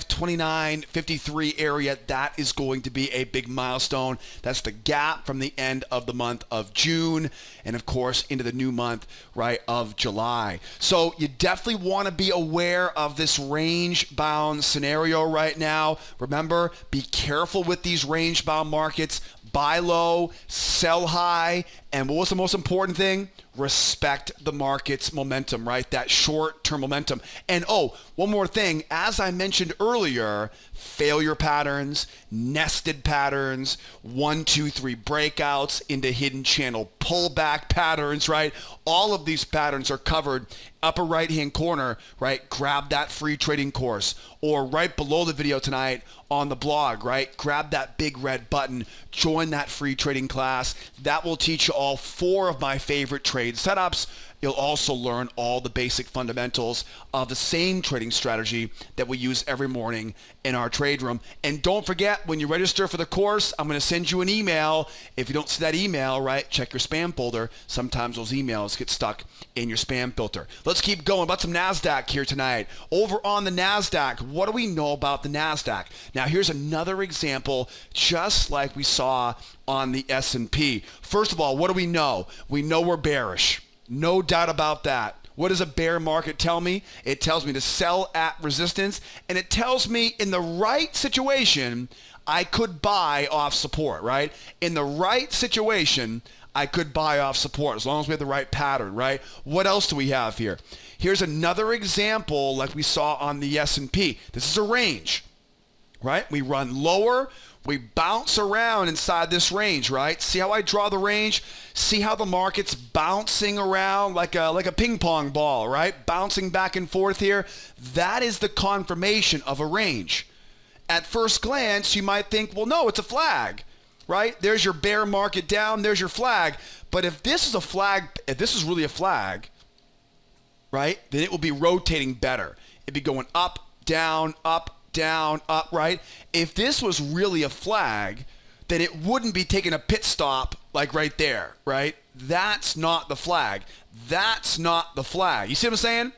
29.53 area, that is going to be a big milestone. That's the gap from the end of the month of June and, of course, into the new month, right, of July. So you definitely want to be aware of this range-bound scenario right now. Remember, be careful with these range-bound markets. Buy low, sell high, and what was the most important thing? Respect the market's momentum, right? That short-term momentum. And one more thing. As I mentioned earlier, failure patterns, nested patterns, 1, 2, 3 breakouts into hidden channel pullback patterns, right? All of these patterns are covered upper right-hand corner, right? Grab that free trading course, or right below the video tonight on the blog, right? Grab that big red button, join that free trading class. That will teach you all 4 of my favorite trade setups. You'll also learn all the basic fundamentals of the same trading strategy that we use every morning in our trade room. And don't forget, when you register for the course, I'm going to send you an email. If you don't see that email, right, check your spam folder. Sometimes those emails get stuck in your spam filter. Let's keep going about some Nasdaq here tonight. Over on the Nasdaq, what do we know about the Nasdaq? Now, here's another example, just like we saw on the S&P. First of all, what do we know? We know we're bearish. No doubt about that. What does a bear market tell me? It tells me to sell at resistance, and it tells me in the right situation, I could buy off support, right? In the right situation, I could buy off support as long as we have the right pattern, right? What else do we have here? Here's another example like we saw on the S&P. This is a range, right? We run lower. We bounce around inside this range, right? See how I draw the range? See how the market's bouncing around like a ping pong ball, right? Bouncing back and forth here. That is the confirmation of a range. At first glance, you might think, well, no, it's a flag, right? There's your bear market down. There's your flag. But if this is a flag, if this is really a flag, right, then it will be rotating better. It'd be going up, down, right? If this was really a flag, then it wouldn't be taking a pit stop like right there, right? That's not the flag. That's not the flag. You see what I'm saying?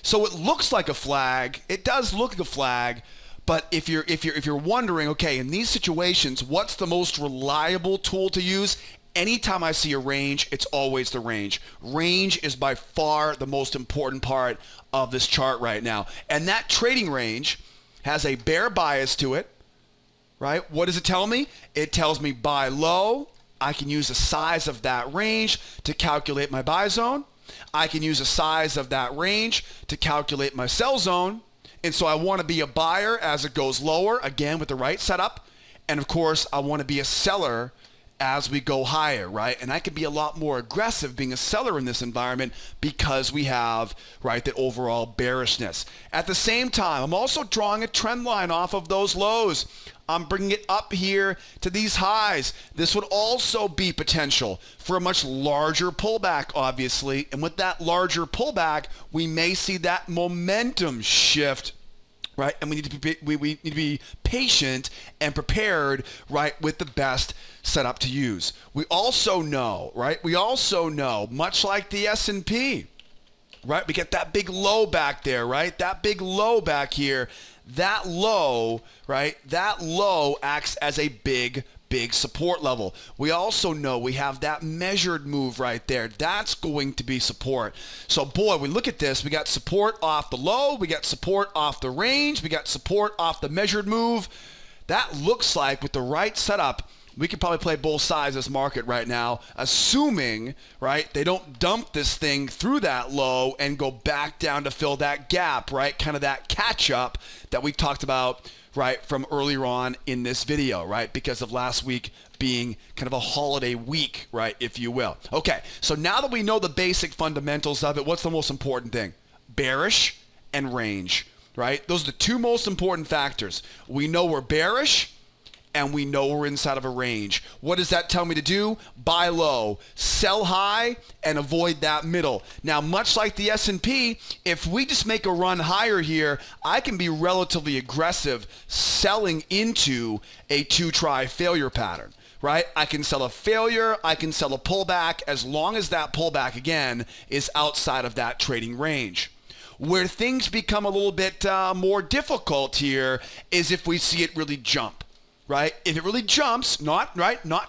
So it looks like a flag. It does look like a flag, but if you're wondering, okay, in these situations, what's the most reliable tool to use? Anytime I see a range, it's always the range. Range is by far the most important part of this chart right now. And that trading range has a bear bias to it, right? What does it tell me? It tells me buy low. I can use the size of that range to calculate my buy zone. I can use the size of that range to calculate my sell zone. And so I want to be a buyer as it goes lower, again, with the right setup. And of course, I want to be a seller as we go higher, right? And I can be a lot more aggressive being a seller in this environment because we have, right, the overall bearishness. At the same time, I'm also drawing a trend line off of those lows. I'm bringing it up here to these highs. This would also be potential for a much larger pullback, obviously. And with that larger pullback, we may see that momentum shift, right? And we need to be patient and prepared, right, with the best setup to use. We also know, right? We also know, much like the S&P, right? We get that big low back there, right? That big low back here. That low, right? That low acts as a big support level. We also know we have that measured move right there. That's going to be support. So boy, we look at this, we got support off the low, we got support off the range, we got support off the measured move. That looks like with the right setup, we could probably play both sides of this market right now, assuming, right, they don't dump this thing through that low and go back down to fill that gap, right? Kind of that catch up that we talked about, right, from earlier on in this video, right? Because of last week being kind of a holiday week, right, if you will. Okay, so now that we know the basic fundamentals of it, what's the most important thing? Bearish and range, right? Those are the two most important factors. We know we're bearish, and we know we're inside of a range. What does that tell me to do? Buy low, sell high, and avoid that middle. Now, much like the S&P, if we just make a run higher here, I can be relatively aggressive selling into a two-try failure pattern, right? I can sell a failure, I can sell a pullback, as long as that pullback, again, is outside of that trading range. Where things become a little bit more difficult here is if we see it really jump, right? If it really jumps, not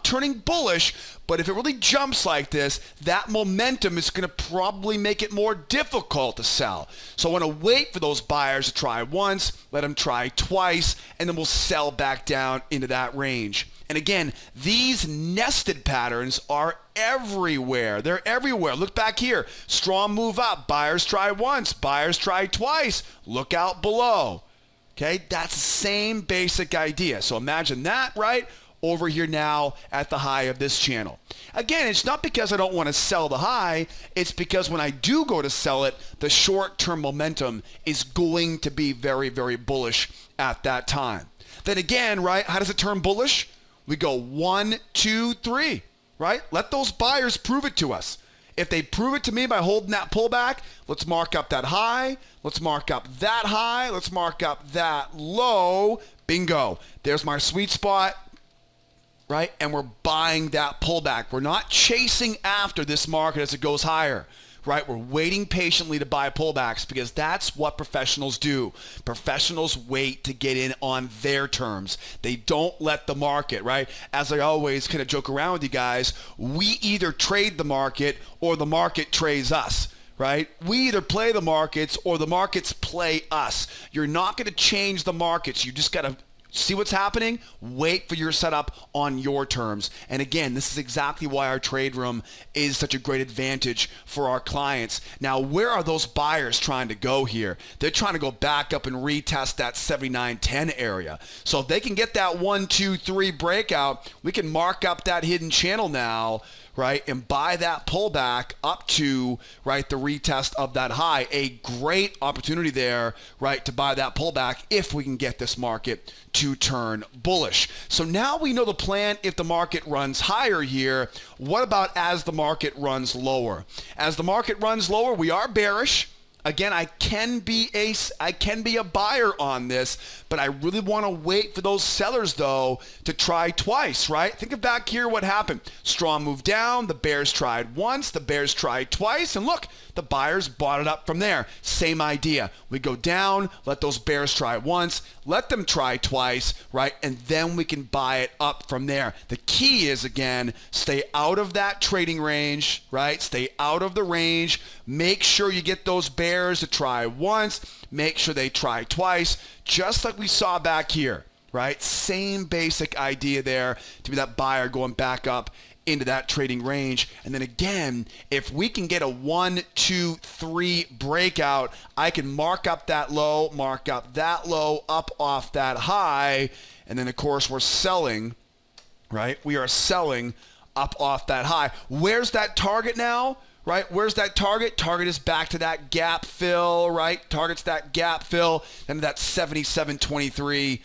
turning bullish, but if it really jumps like this, that momentum is going to probably make it more difficult to sell. So I want to wait for those buyers to try once, let them try twice, and then we'll sell back down into that range. And again, these nested patterns are everywhere. They're everywhere. Look back here. Strong move up. Buyers try once. Buyers try twice. Look out below. Okay, that's the same basic idea. So imagine that, right? Over here now at the high of this channel. Again, it's not because I don't want to sell the high. It's because when I do go to sell it, the short-term momentum is going to be very, very bullish at that time. Then again, right, how does it turn bullish? We go 1, 2, 3, right? Let those buyers prove it to us. If they prove it to me by holding that pullback, let's mark up that high. Let's mark up that high. Let's mark up that low. Bingo. There's my sweet spot, right? And we're buying that pullback. We're not chasing after this market as it goes higher, right? We're waiting patiently to buy pullbacks because that's what professionals do. Professionals wait to get in on their terms. They don't let the market, right? As I always kind of joke around with you guys, we either trade the market or the market trades us, right? We either play the markets or the markets play us. You're not going to change the markets. You just got to see what's happening, wait for your setup on your terms. And again, this is exactly why our trade room is such a great advantage for our clients. Now, where are those buyers trying to go here? They're trying to go back up and retest that 79.10 area. So if they can get that 1, 2, 3 breakout, we can mark up that hidden channel now, right, and buy that pullback up to, right, the retest of that high. A great opportunity there, right, to buy that pullback if we can get this market to turn bullish. So now we know the plan if the market runs higher here. What about as the market runs lower? As the market runs lower, we are bearish. Again, I can be a buyer on this, but I really want to wait for those sellers, though, to try twice, right? Think of back here what happened. Strong move down. The bears tried once. The bears tried twice. And look, the buyers bought it up from there. Same idea. We go down, let those bears try once, let them try twice, right? And then we can buy it up from there. The key is, again, stay out of that trading range, right? Stay out of the range. Make sure you get those bears to try once. Make sure they try twice, just like we saw back here, right? Same basic idea there to be that buyer going back up into that trading range. And then again, if we can get a 1, 2, 3 breakout, I can mark up that low, mark up that low, up off that high. And then of course we're selling, right? We are selling up off that high. Where's that target now? Right? Where's that target? Target is back to that gap fill, right? Target's that gap fill and that 77.23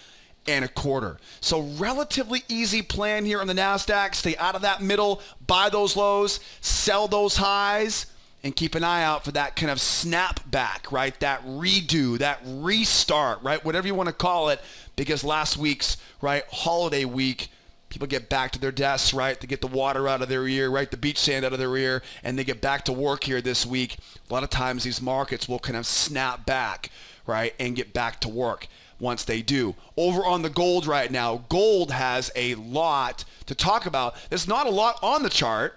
and a quarter. So relatively easy plan here on the Nasdaq. Stay out of that middle, buy those lows, sell those highs, and keep an eye out for that kind of snap back, right? That redo, that restart, right? Whatever you want to call it, because last week's, right, holiday week, people get back to their desks, right? They get the water out of their ear, right? The beach sand out of their ear, and they get back to work here this week. A lot of times these markets will kind of snap back, right? And get back to work once they do. Over on the gold right now, gold has a lot to talk about. There's not a lot on the chart.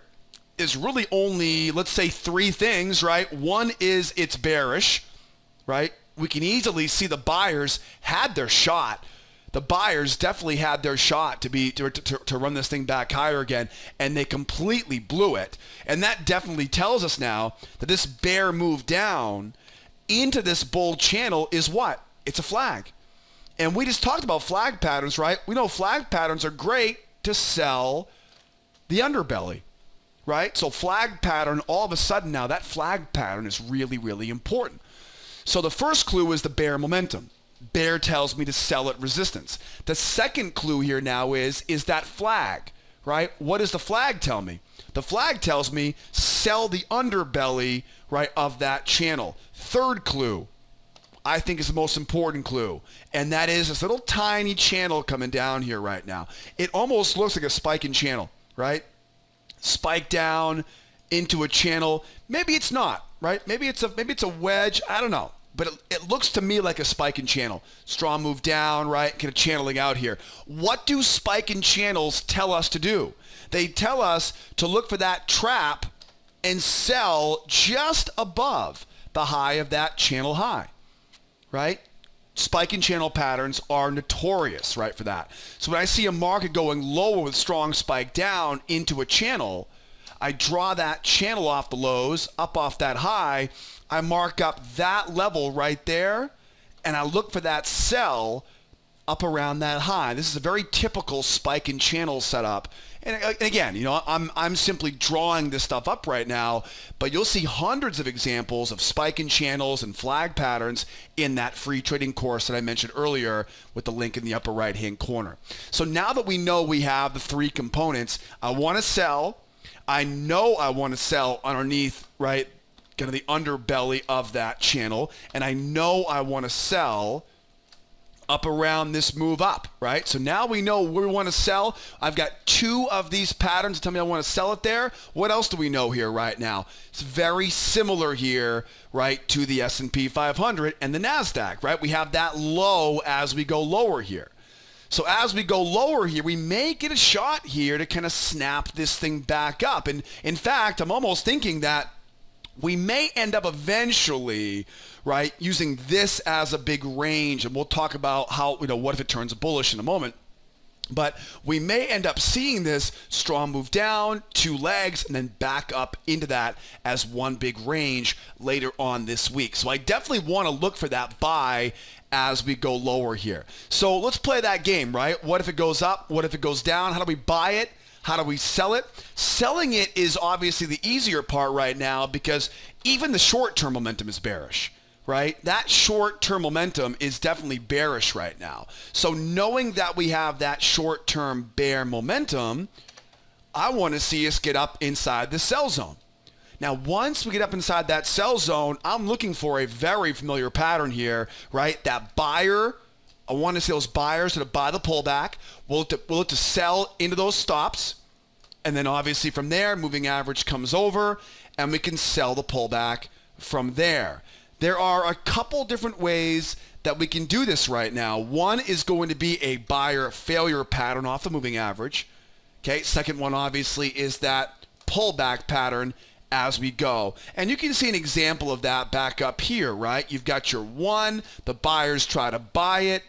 There's really only, let's say, 3 things, right? One is it's bearish, right? We can easily see the buyers had their shot. The buyers definitely had their shot to run this thing back higher again, and they completely blew it. And that definitely tells us now that this bear move down into this bull channel is what? It's a flag. And we just talked about flag patterns, right? We know flag patterns are great to sell the underbelly, right? So flag pattern, all of a sudden now, that flag pattern is really, really important. So the first clue is the bear momentum. Bear tells me to sell at resistance. The second clue here now is that flag, right? What does the flag tell me? The flag tells me sell the underbelly, right, of that channel. Third clue, I think is the most important clue, and that is this little tiny channel coming down here right now. It almost looks like a spike in channel, right? Spike down into a channel. Maybe it's not, right? Maybe it's a wedge. I don't know. But it looks to me like a spike in channel. Strong move down, right? Kind of channeling out here. What do spike in channels tell us to do? They tell us to look for that trap and sell just above the high of that channel high, right? Spike in channel patterns are notorious, right, for that. So when I see a market going lower with strong spike down into a channel, I draw that channel off the lows, up off that high. I mark up that level right there, and I look for that sell up around that high. This is a very typical spike in channel setup. And again, you know, I'm simply drawing this stuff up right now, but you'll see hundreds of examples of spike in channels and flag patterns in that free trading course that I mentioned earlier with the link in the upper right-hand corner. So now that we know we have the three components, I want to sell. I know I want to sell underneath, right, kind of the underbelly of that channel, and I know I want to sell up around this move up, right? So now we know where we want to sell. I've got two of these patterns to tell me I want to sell it there. What else do we know here right now? It's very similar here, right, to the S&P 500 and the Nasdaq, right? We have that low as we go lower here. So as we go lower here, we may get a shot here to kind of snap this thing back up. And in fact, I'm almost thinking that we may end up eventually, right, using this as a big range, and we'll talk about how, you know, what if it turns bullish in a moment. But we may end up seeing this strong move down, two legs, and then back up into that as one big range later on this week. So I definitely want to look for that buy as we go lower here. So let's play that game, right? What if it goes up? What if it goes down? How do we buy it? How do we sell it? Selling it is obviously the easier part right now because even the short-term momentum is bearish, right? That short-term momentum is definitely bearish right now. So knowing that we have that short-term bear momentum, I want to see us get up inside the sell zone. Now, once we get up inside that sell zone, I'm looking for a very familiar pattern here, right? That buyer, I want to see those buyers that buy the pullback. We'll look to sell into those stops. And then obviously from there, moving average comes over and we can sell the pullback from there. There are a couple different ways that we can do this right now. One is going to be a buyer failure pattern off the moving average. Okay, second one obviously is that pullback pattern as we go. And you can see an example of that back up here, right? You've got your one, the buyers try to buy it,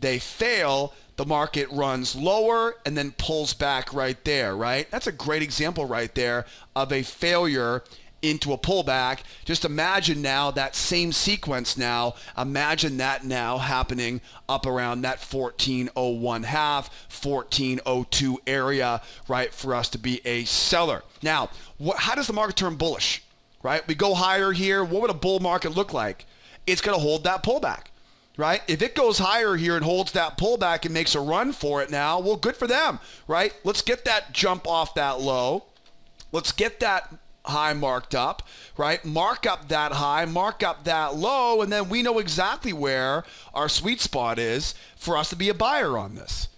they fail, the market runs lower and then pulls back right there, right? That's a great example right there of a failure into a pullback. Just imagine now that same sequence now. Imagine that now happening up around that 1401 half, 1402 area, right, for us to be a seller. Now, how does the market turn bullish, right? We go higher here. What would a bull market look like? It's going to hold that pullback, right? If it goes higher here and holds that pullback and makes a run for it now, well, good for them, right? Let's get that jump off that low. Let's get that high marked up, right? Mark up that high, mark up that low, and then we know exactly where our sweet spot is for us to be a buyer on this,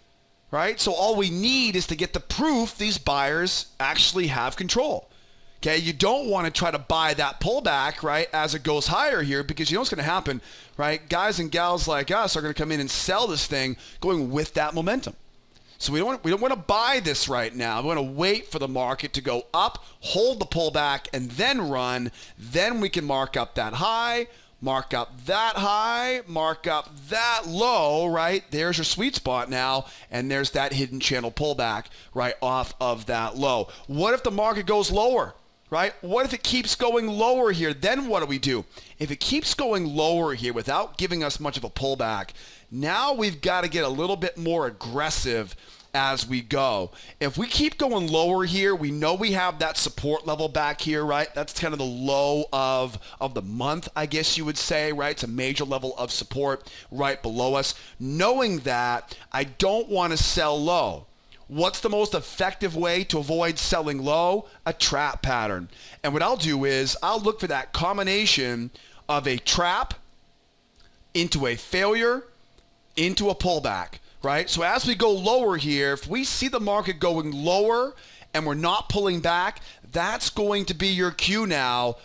right? So all we need is to get the proof these buyers actually have control. Okay, you don't want to try to buy that pullback, right, as it goes higher here, because you know what's going to happen, right? Guys and gals like us are going to come in and sell this thing going with that momentum. So we don't want to buy this right now. We want to wait for the market to go up, hold the pullback, and then run. Then we can mark up that high, mark up that high, mark up that low, right? There's your sweet spot now, and there's that hidden channel pullback right off of that low. What if the market goes lower, right? What if it keeps going lower here? Then what do we do? If it keeps going lower here without giving us much of a pullback, now we've got to get a little bit more aggressive as we go. If we keep going lower here, we know we have that support level back here, right? That's kind of the low of the month, I guess you would say, right? It's a major level of support right below us. Knowing that, I don't want to sell low. What's the most effective way to avoid selling low? A trap pattern. And what I'll do is I'll look for that combination of a trap, into a failure, into a pullback, right? So as we go lower here, if we see the market going lower and we're not pulling back, that's going to be your cue now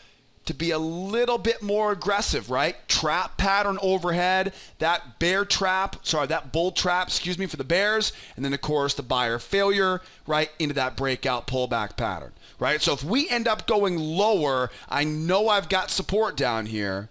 to be a little bit more aggressive, right? Trap pattern overhead, that bull trap, for the bears, and then of course the buyer failure, right, into that breakout pullback pattern, right? So if we end up going lower, I know I've got support down here.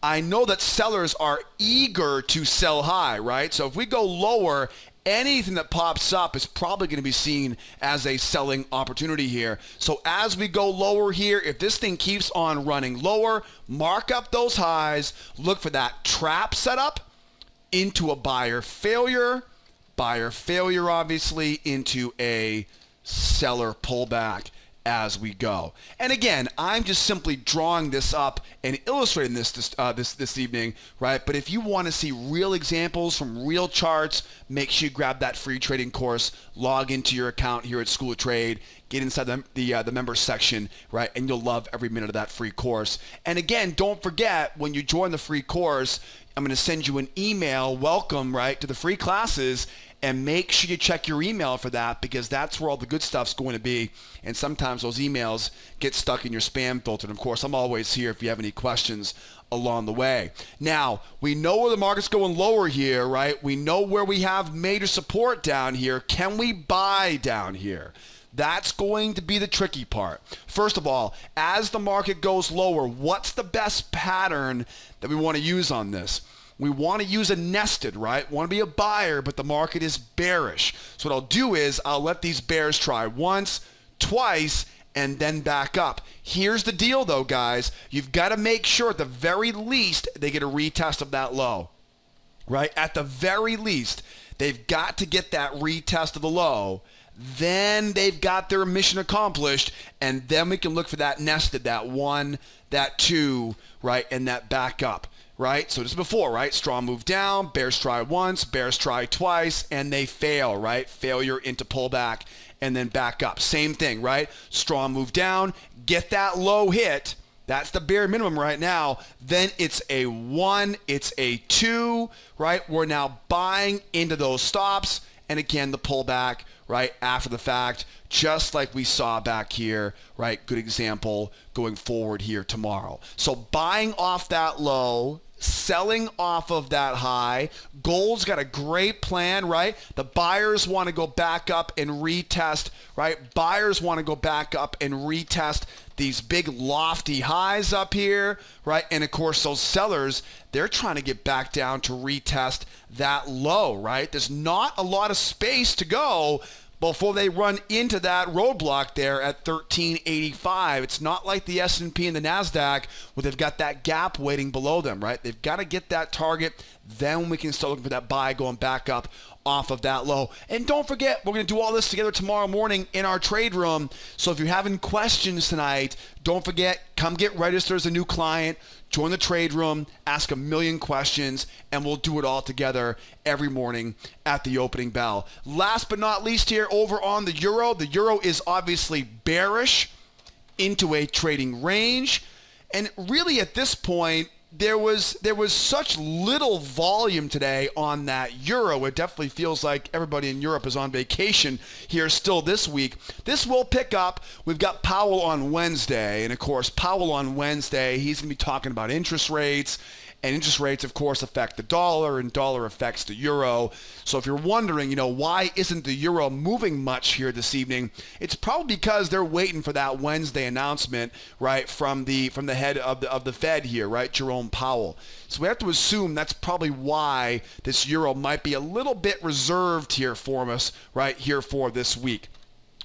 I know that sellers are eager to sell high, right? So if we go lower, anything that pops up is probably going to be seen as a selling opportunity here. So as we go lower here, if this thing keeps on running lower, mark up those highs, look for that trap setup into a buyer failure obviously into a seller pullback as we go. And again, I'm just simply drawing this up and illustrating this evening, right? But if you want to see real examples from real charts, make sure you grab that free trading course, log into your account here at School of Trade, get inside the members section, right? And you'll love every minute of that free course. And again, don't forget, when you join the free course, I'm going to send you an email welcome, right, to the free classes, and make sure you check your email for that, because that's where all the good stuff's going to be. And sometimes those emails get stuck in your spam filter. And of course, I'm always here if you have any questions along the way. Now, we know where the market's going lower here, right? We know where we have major support down here. Can we buy down here? That's going to be the tricky part. First of all, as the market goes lower, what's the best pattern that we want to use on this? We want to use a nested, right? Want to be a buyer, but the market is bearish. So what I'll do is I'll let these bears try once, twice, and then back up. Here's the deal though, guys. You've got to make sure at the very least they get a retest of that low, right? At the very least, they've got to get that retest of the low. Then they've got their mission accomplished, and then we can look for that nested, that one, that two, right, and that back up. Right? So just before, right? Strong move down, bears try once, bears try twice, and they fail, right? Failure into pullback, and then back up. Same thing, right? Strong move down, get that low hit. That's the bare minimum right now. Then it's a 1, it's a 2, right? We're now buying into those stops, and again, the pullback, right, after the fact, just like we saw back here, right? Good example going forward here tomorrow. So buying off that low, selling off of that high. Gold's got a great plan, right? The buyers want to go back up and retest, right? Buyers want to go back up and retest these big lofty highs up here, right? And of course, those sellers, they're trying to get back down to retest that low, right? There's not a lot of space to go before they run into that roadblock there at 1385. It's not like the S&P and the Nasdaq where they've got that gap waiting below them, right? They've got to get that target. Then we can start looking for that buy going back up off of that low. And don't forget, we're going to do all this together tomorrow morning in our trade room. So if you're having questions tonight, don't forget, come get registered as a new client. Join the trade room, ask a million questions, and we'll do it all together every morning at the opening bell. Last but not least here, over on the euro is obviously bearish into a trading range. And really at this point, there was such little volume today on that euro. It definitely feels like everybody in Europe is on vacation here still this week. This will pick up. We've got Powell on Wednesday, and of course, Powell on Wednesday, he's going to be talking about interest rates. And interest rates, of course, affect the dollar, and dollar affects the euro. So if you're wondering, why isn't the euro moving much here this evening? It's probably because they're waiting for that Wednesday announcement, right, from the head of the Fed here, right, Jerome Powell. So we have to assume that's probably why this euro might be a little bit reserved here for us, right, here for this week.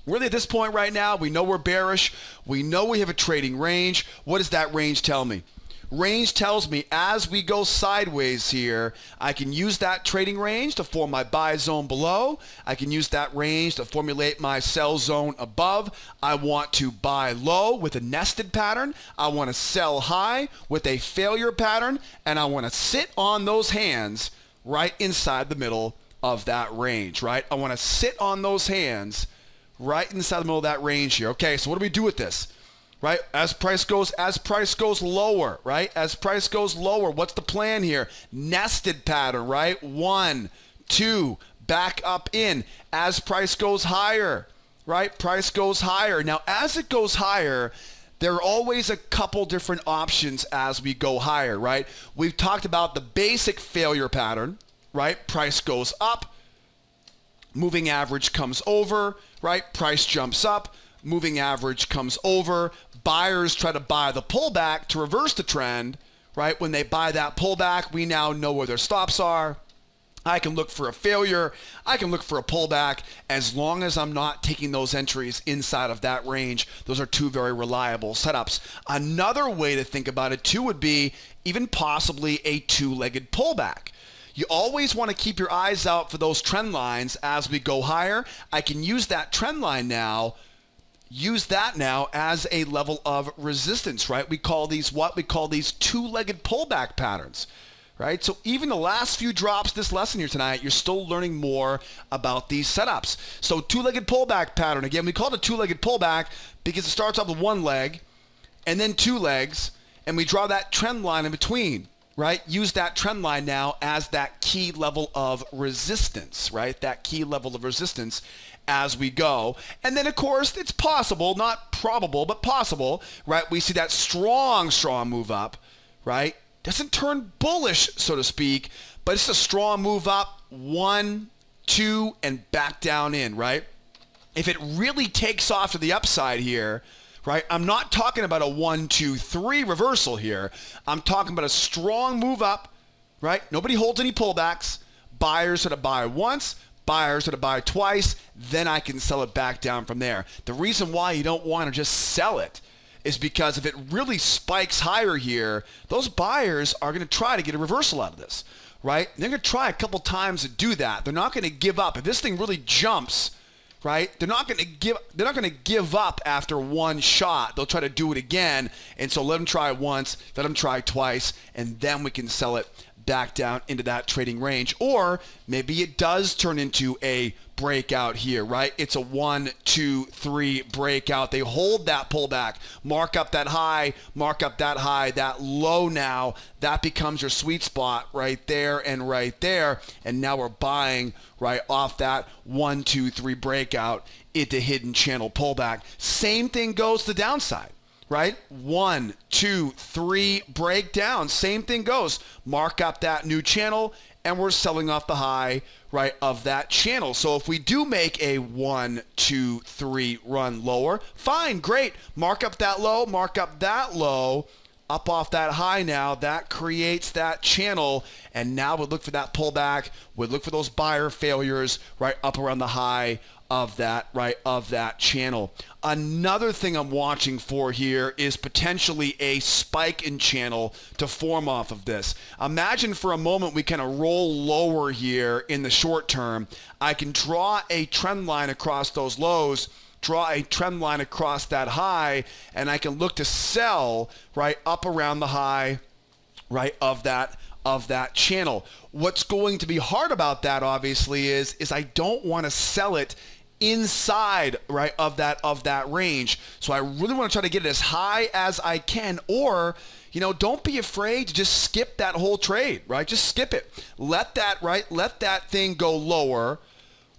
Really at this point right now, we know we're bearish. We know we have a trading range. What does that range tell me? Range tells me as we go sideways here, I can use that trading range to form my buy zone below. I can use that range to formulate my sell zone above. I want to buy low with a nested pattern. I want to sell high with a failure pattern. And I want to sit on those hands right inside the middle of that range, right? I want to sit on those hands right inside the middle of that range here. Okay, so what do we do with this? right? As price goes lower, right? As price goes lower, what's the plan here? Nested pattern, right? 1, 2, back up in. As price goes higher, right? Price goes higher. Now, as it goes higher, there are always a couple different options as we go higher, right? We've talked about the basic failure pattern, right? Price goes up, moving average comes over, right? Price jumps up, moving average comes over. Buyers try to buy the pullback to reverse the trend, right? When they buy that pullback, we now know where their stops are. I can look for a failure. I can look for a pullback. As long as I'm not taking those entries inside of that range, those are two very reliable setups. Another way to think about it too would be even possibly a two-legged pullback. You always want to keep your eyes out for those trend lines as we go higher. I can use that trend line now, use that now as a level of resistance, right? We call these what? We call these two-legged pullback patterns. Right? So even the last few drops this lesson here tonight, you're still learning more about these setups. So two-legged pullback pattern. Again, we call it a two-legged pullback because it starts off with one leg and then two legs, and we draw that trend line in between, right? Use that trend line now as that key level of resistance, right? That key level of resistance as we go. And then, of course, it's possible, not probable, but possible, right? We see that strong move up, right? Doesn't turn bullish, so to speak, but it's a strong move up, 1, 2, and back down in, right? If it really takes off to the upside here, right, I'm not talking about a 1, 2, 3 reversal here. I'm talking about a strong move up, right? Nobody holds any pullbacks. Buyers are to buy once, buyers are to buy twice, then I can sell it back down from there. The reason why you don't want to just sell it is because if it really spikes higher here, those buyers are going to try to get a reversal out of this, right? They're going to try a couple times to do that. They're not going to give up. If this thing really jumps, right, they're not going to give up after one shot. They'll try to do it again. And so let them try it once, let them try twice, and then we can sell it back down into that trading range. Or maybe it does turn into a breakout here, right? It's a 1, 2, 3 breakout. They hold that pullback, mark up that high, that low now. That becomes your sweet spot right there and right there. And now we're buying right off that 1, 2, 3 breakout into hidden channel pullback. Same thing goes to the downside. Right? 1, 2, 3 breakdown. Same thing goes. Mark up that new channel, and we're selling off the high, right, of that channel. So if we do make a 1, 2, 3 run lower, fine, great. Mark up that low, up off that high now. That creates that channel, and now we'll look for that pullback. We'll look for those buyer failures, right, up around the high of that, right, of that channel. Another thing I'm watching for here is potentially a spike in channel to form off of this. Imagine for a moment we kind of roll lower here in the short term. I can draw a trend line across those lows, draw a trend line across that high, and I can look to sell right up around the high, right, of that channel. What's going to be hard about that, obviously, is I don't want to sell it inside, right, of that range. So I really want to try to get it as high as I can, or, you know, don't be afraid to just skip that whole trade, right? Just skip it. Let that thing go lower.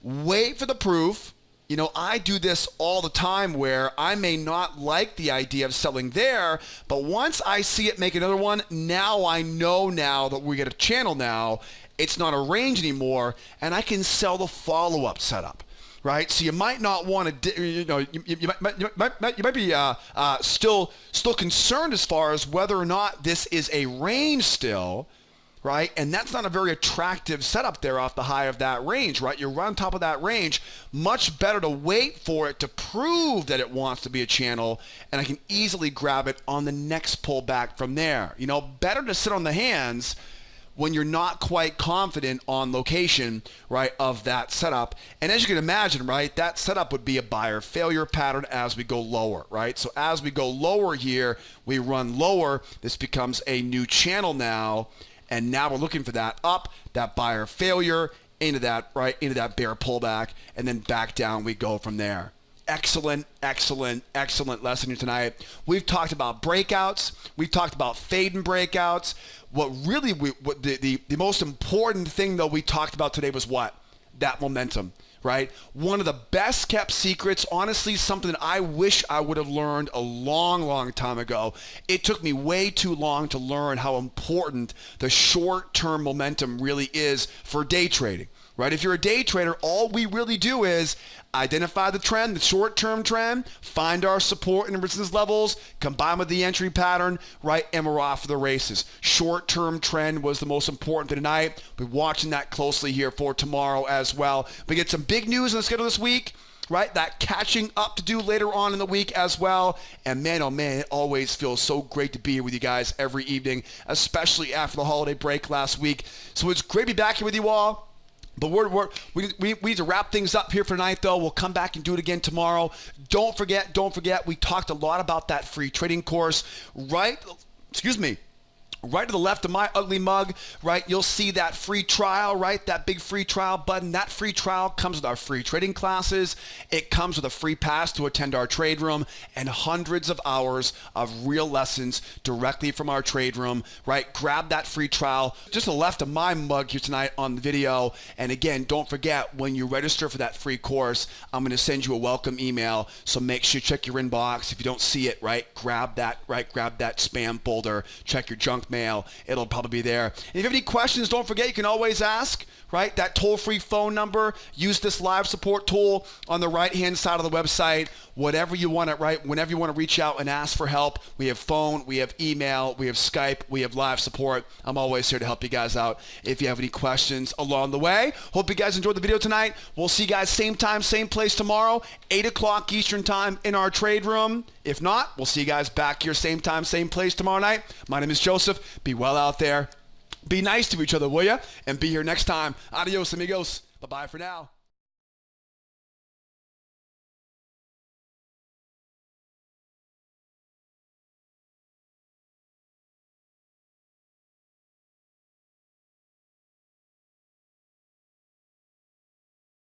Wait for the proof. You know, I do this all the time where I may not like the idea of selling there, but once I see it make another one, now I know now that we get a channel now, it's not a range anymore, and I can sell the follow-up setup. Right, so you might not want to, you know, you might be still concerned as far as whether or not this is a range still, right? And that's not a very attractive setup there off the high of that range, right? You're on top of that range. Much better to wait for it to prove that it wants to be a channel, and I can easily grab it on the next pullback from there. You know, better to sit on the hands when you're not quite confident on location, right, of that setup. And as you can imagine, right, that setup would be a buyer failure pattern as we go lower, right? So as we go lower here, we run lower. This becomes a new channel now, and now we're looking for that up, that buyer failure, into that, right, into that bear pullback, and then back down we go from there. excellent lesson here tonight. We've talked about breakouts. We've talked about fade and breakouts. The most important thing, though, we talked about today was what? That momentum, right? One of the best kept secrets, honestly, something that I wish I would have learned a long time ago. It took me way too long to learn how important the short-term momentum really is for day trading, right? If you're a day trader, all we really do is identify the trend, the short-term trend, find our support and resistance levels, combine with the entry pattern, right, and we're off to the races. Short-term trend was the most important tonight. We're watching that closely here for tomorrow as well. We get some big news on the schedule this week, right? That catching up to do later on in the week as well. And man, oh man, it always feels so great to be here with you guys every evening, especially after the holiday break last week. So it's great to be back here with you all. But we need to wrap things up here for tonight, though. We'll come back and do it again tomorrow. Don't forget, we talked a lot about that free trading course. Right to the left of my ugly mug, right, you'll see that free trial, right, that big free trial button. That free trial comes with our free trading classes. It comes with a free pass to attend our trade room and hundreds of hours of real lessons directly from our trade room, right? Grab that free trial just to the left of my mug here tonight on the video. And again, don't forget, when you register for that free course, I'm going to send you a welcome email. So make sure you check your inbox. If you don't see it, right, grab that spam folder, check your junk mail. It'll probably be there. And if you have any questions, don't forget, you can always ask, right? That toll-free phone number. Use this live support tool on the right-hand side of the website. Whatever you want it, right? Whenever you want to reach out and ask for help, we have phone, we have email, we have Skype, we have live support. I'm always here to help you guys out if you have any questions along the way. Hope you guys enjoyed the video tonight. We'll see you guys same time, same place tomorrow, 8 o'clock Eastern time in our trade room. If not, we'll see you guys back here same time, same place tomorrow night. My name is Joseph. Be well out there. Be nice to each other, will ya? And be here next time. Adios, amigos. Bye-bye for now.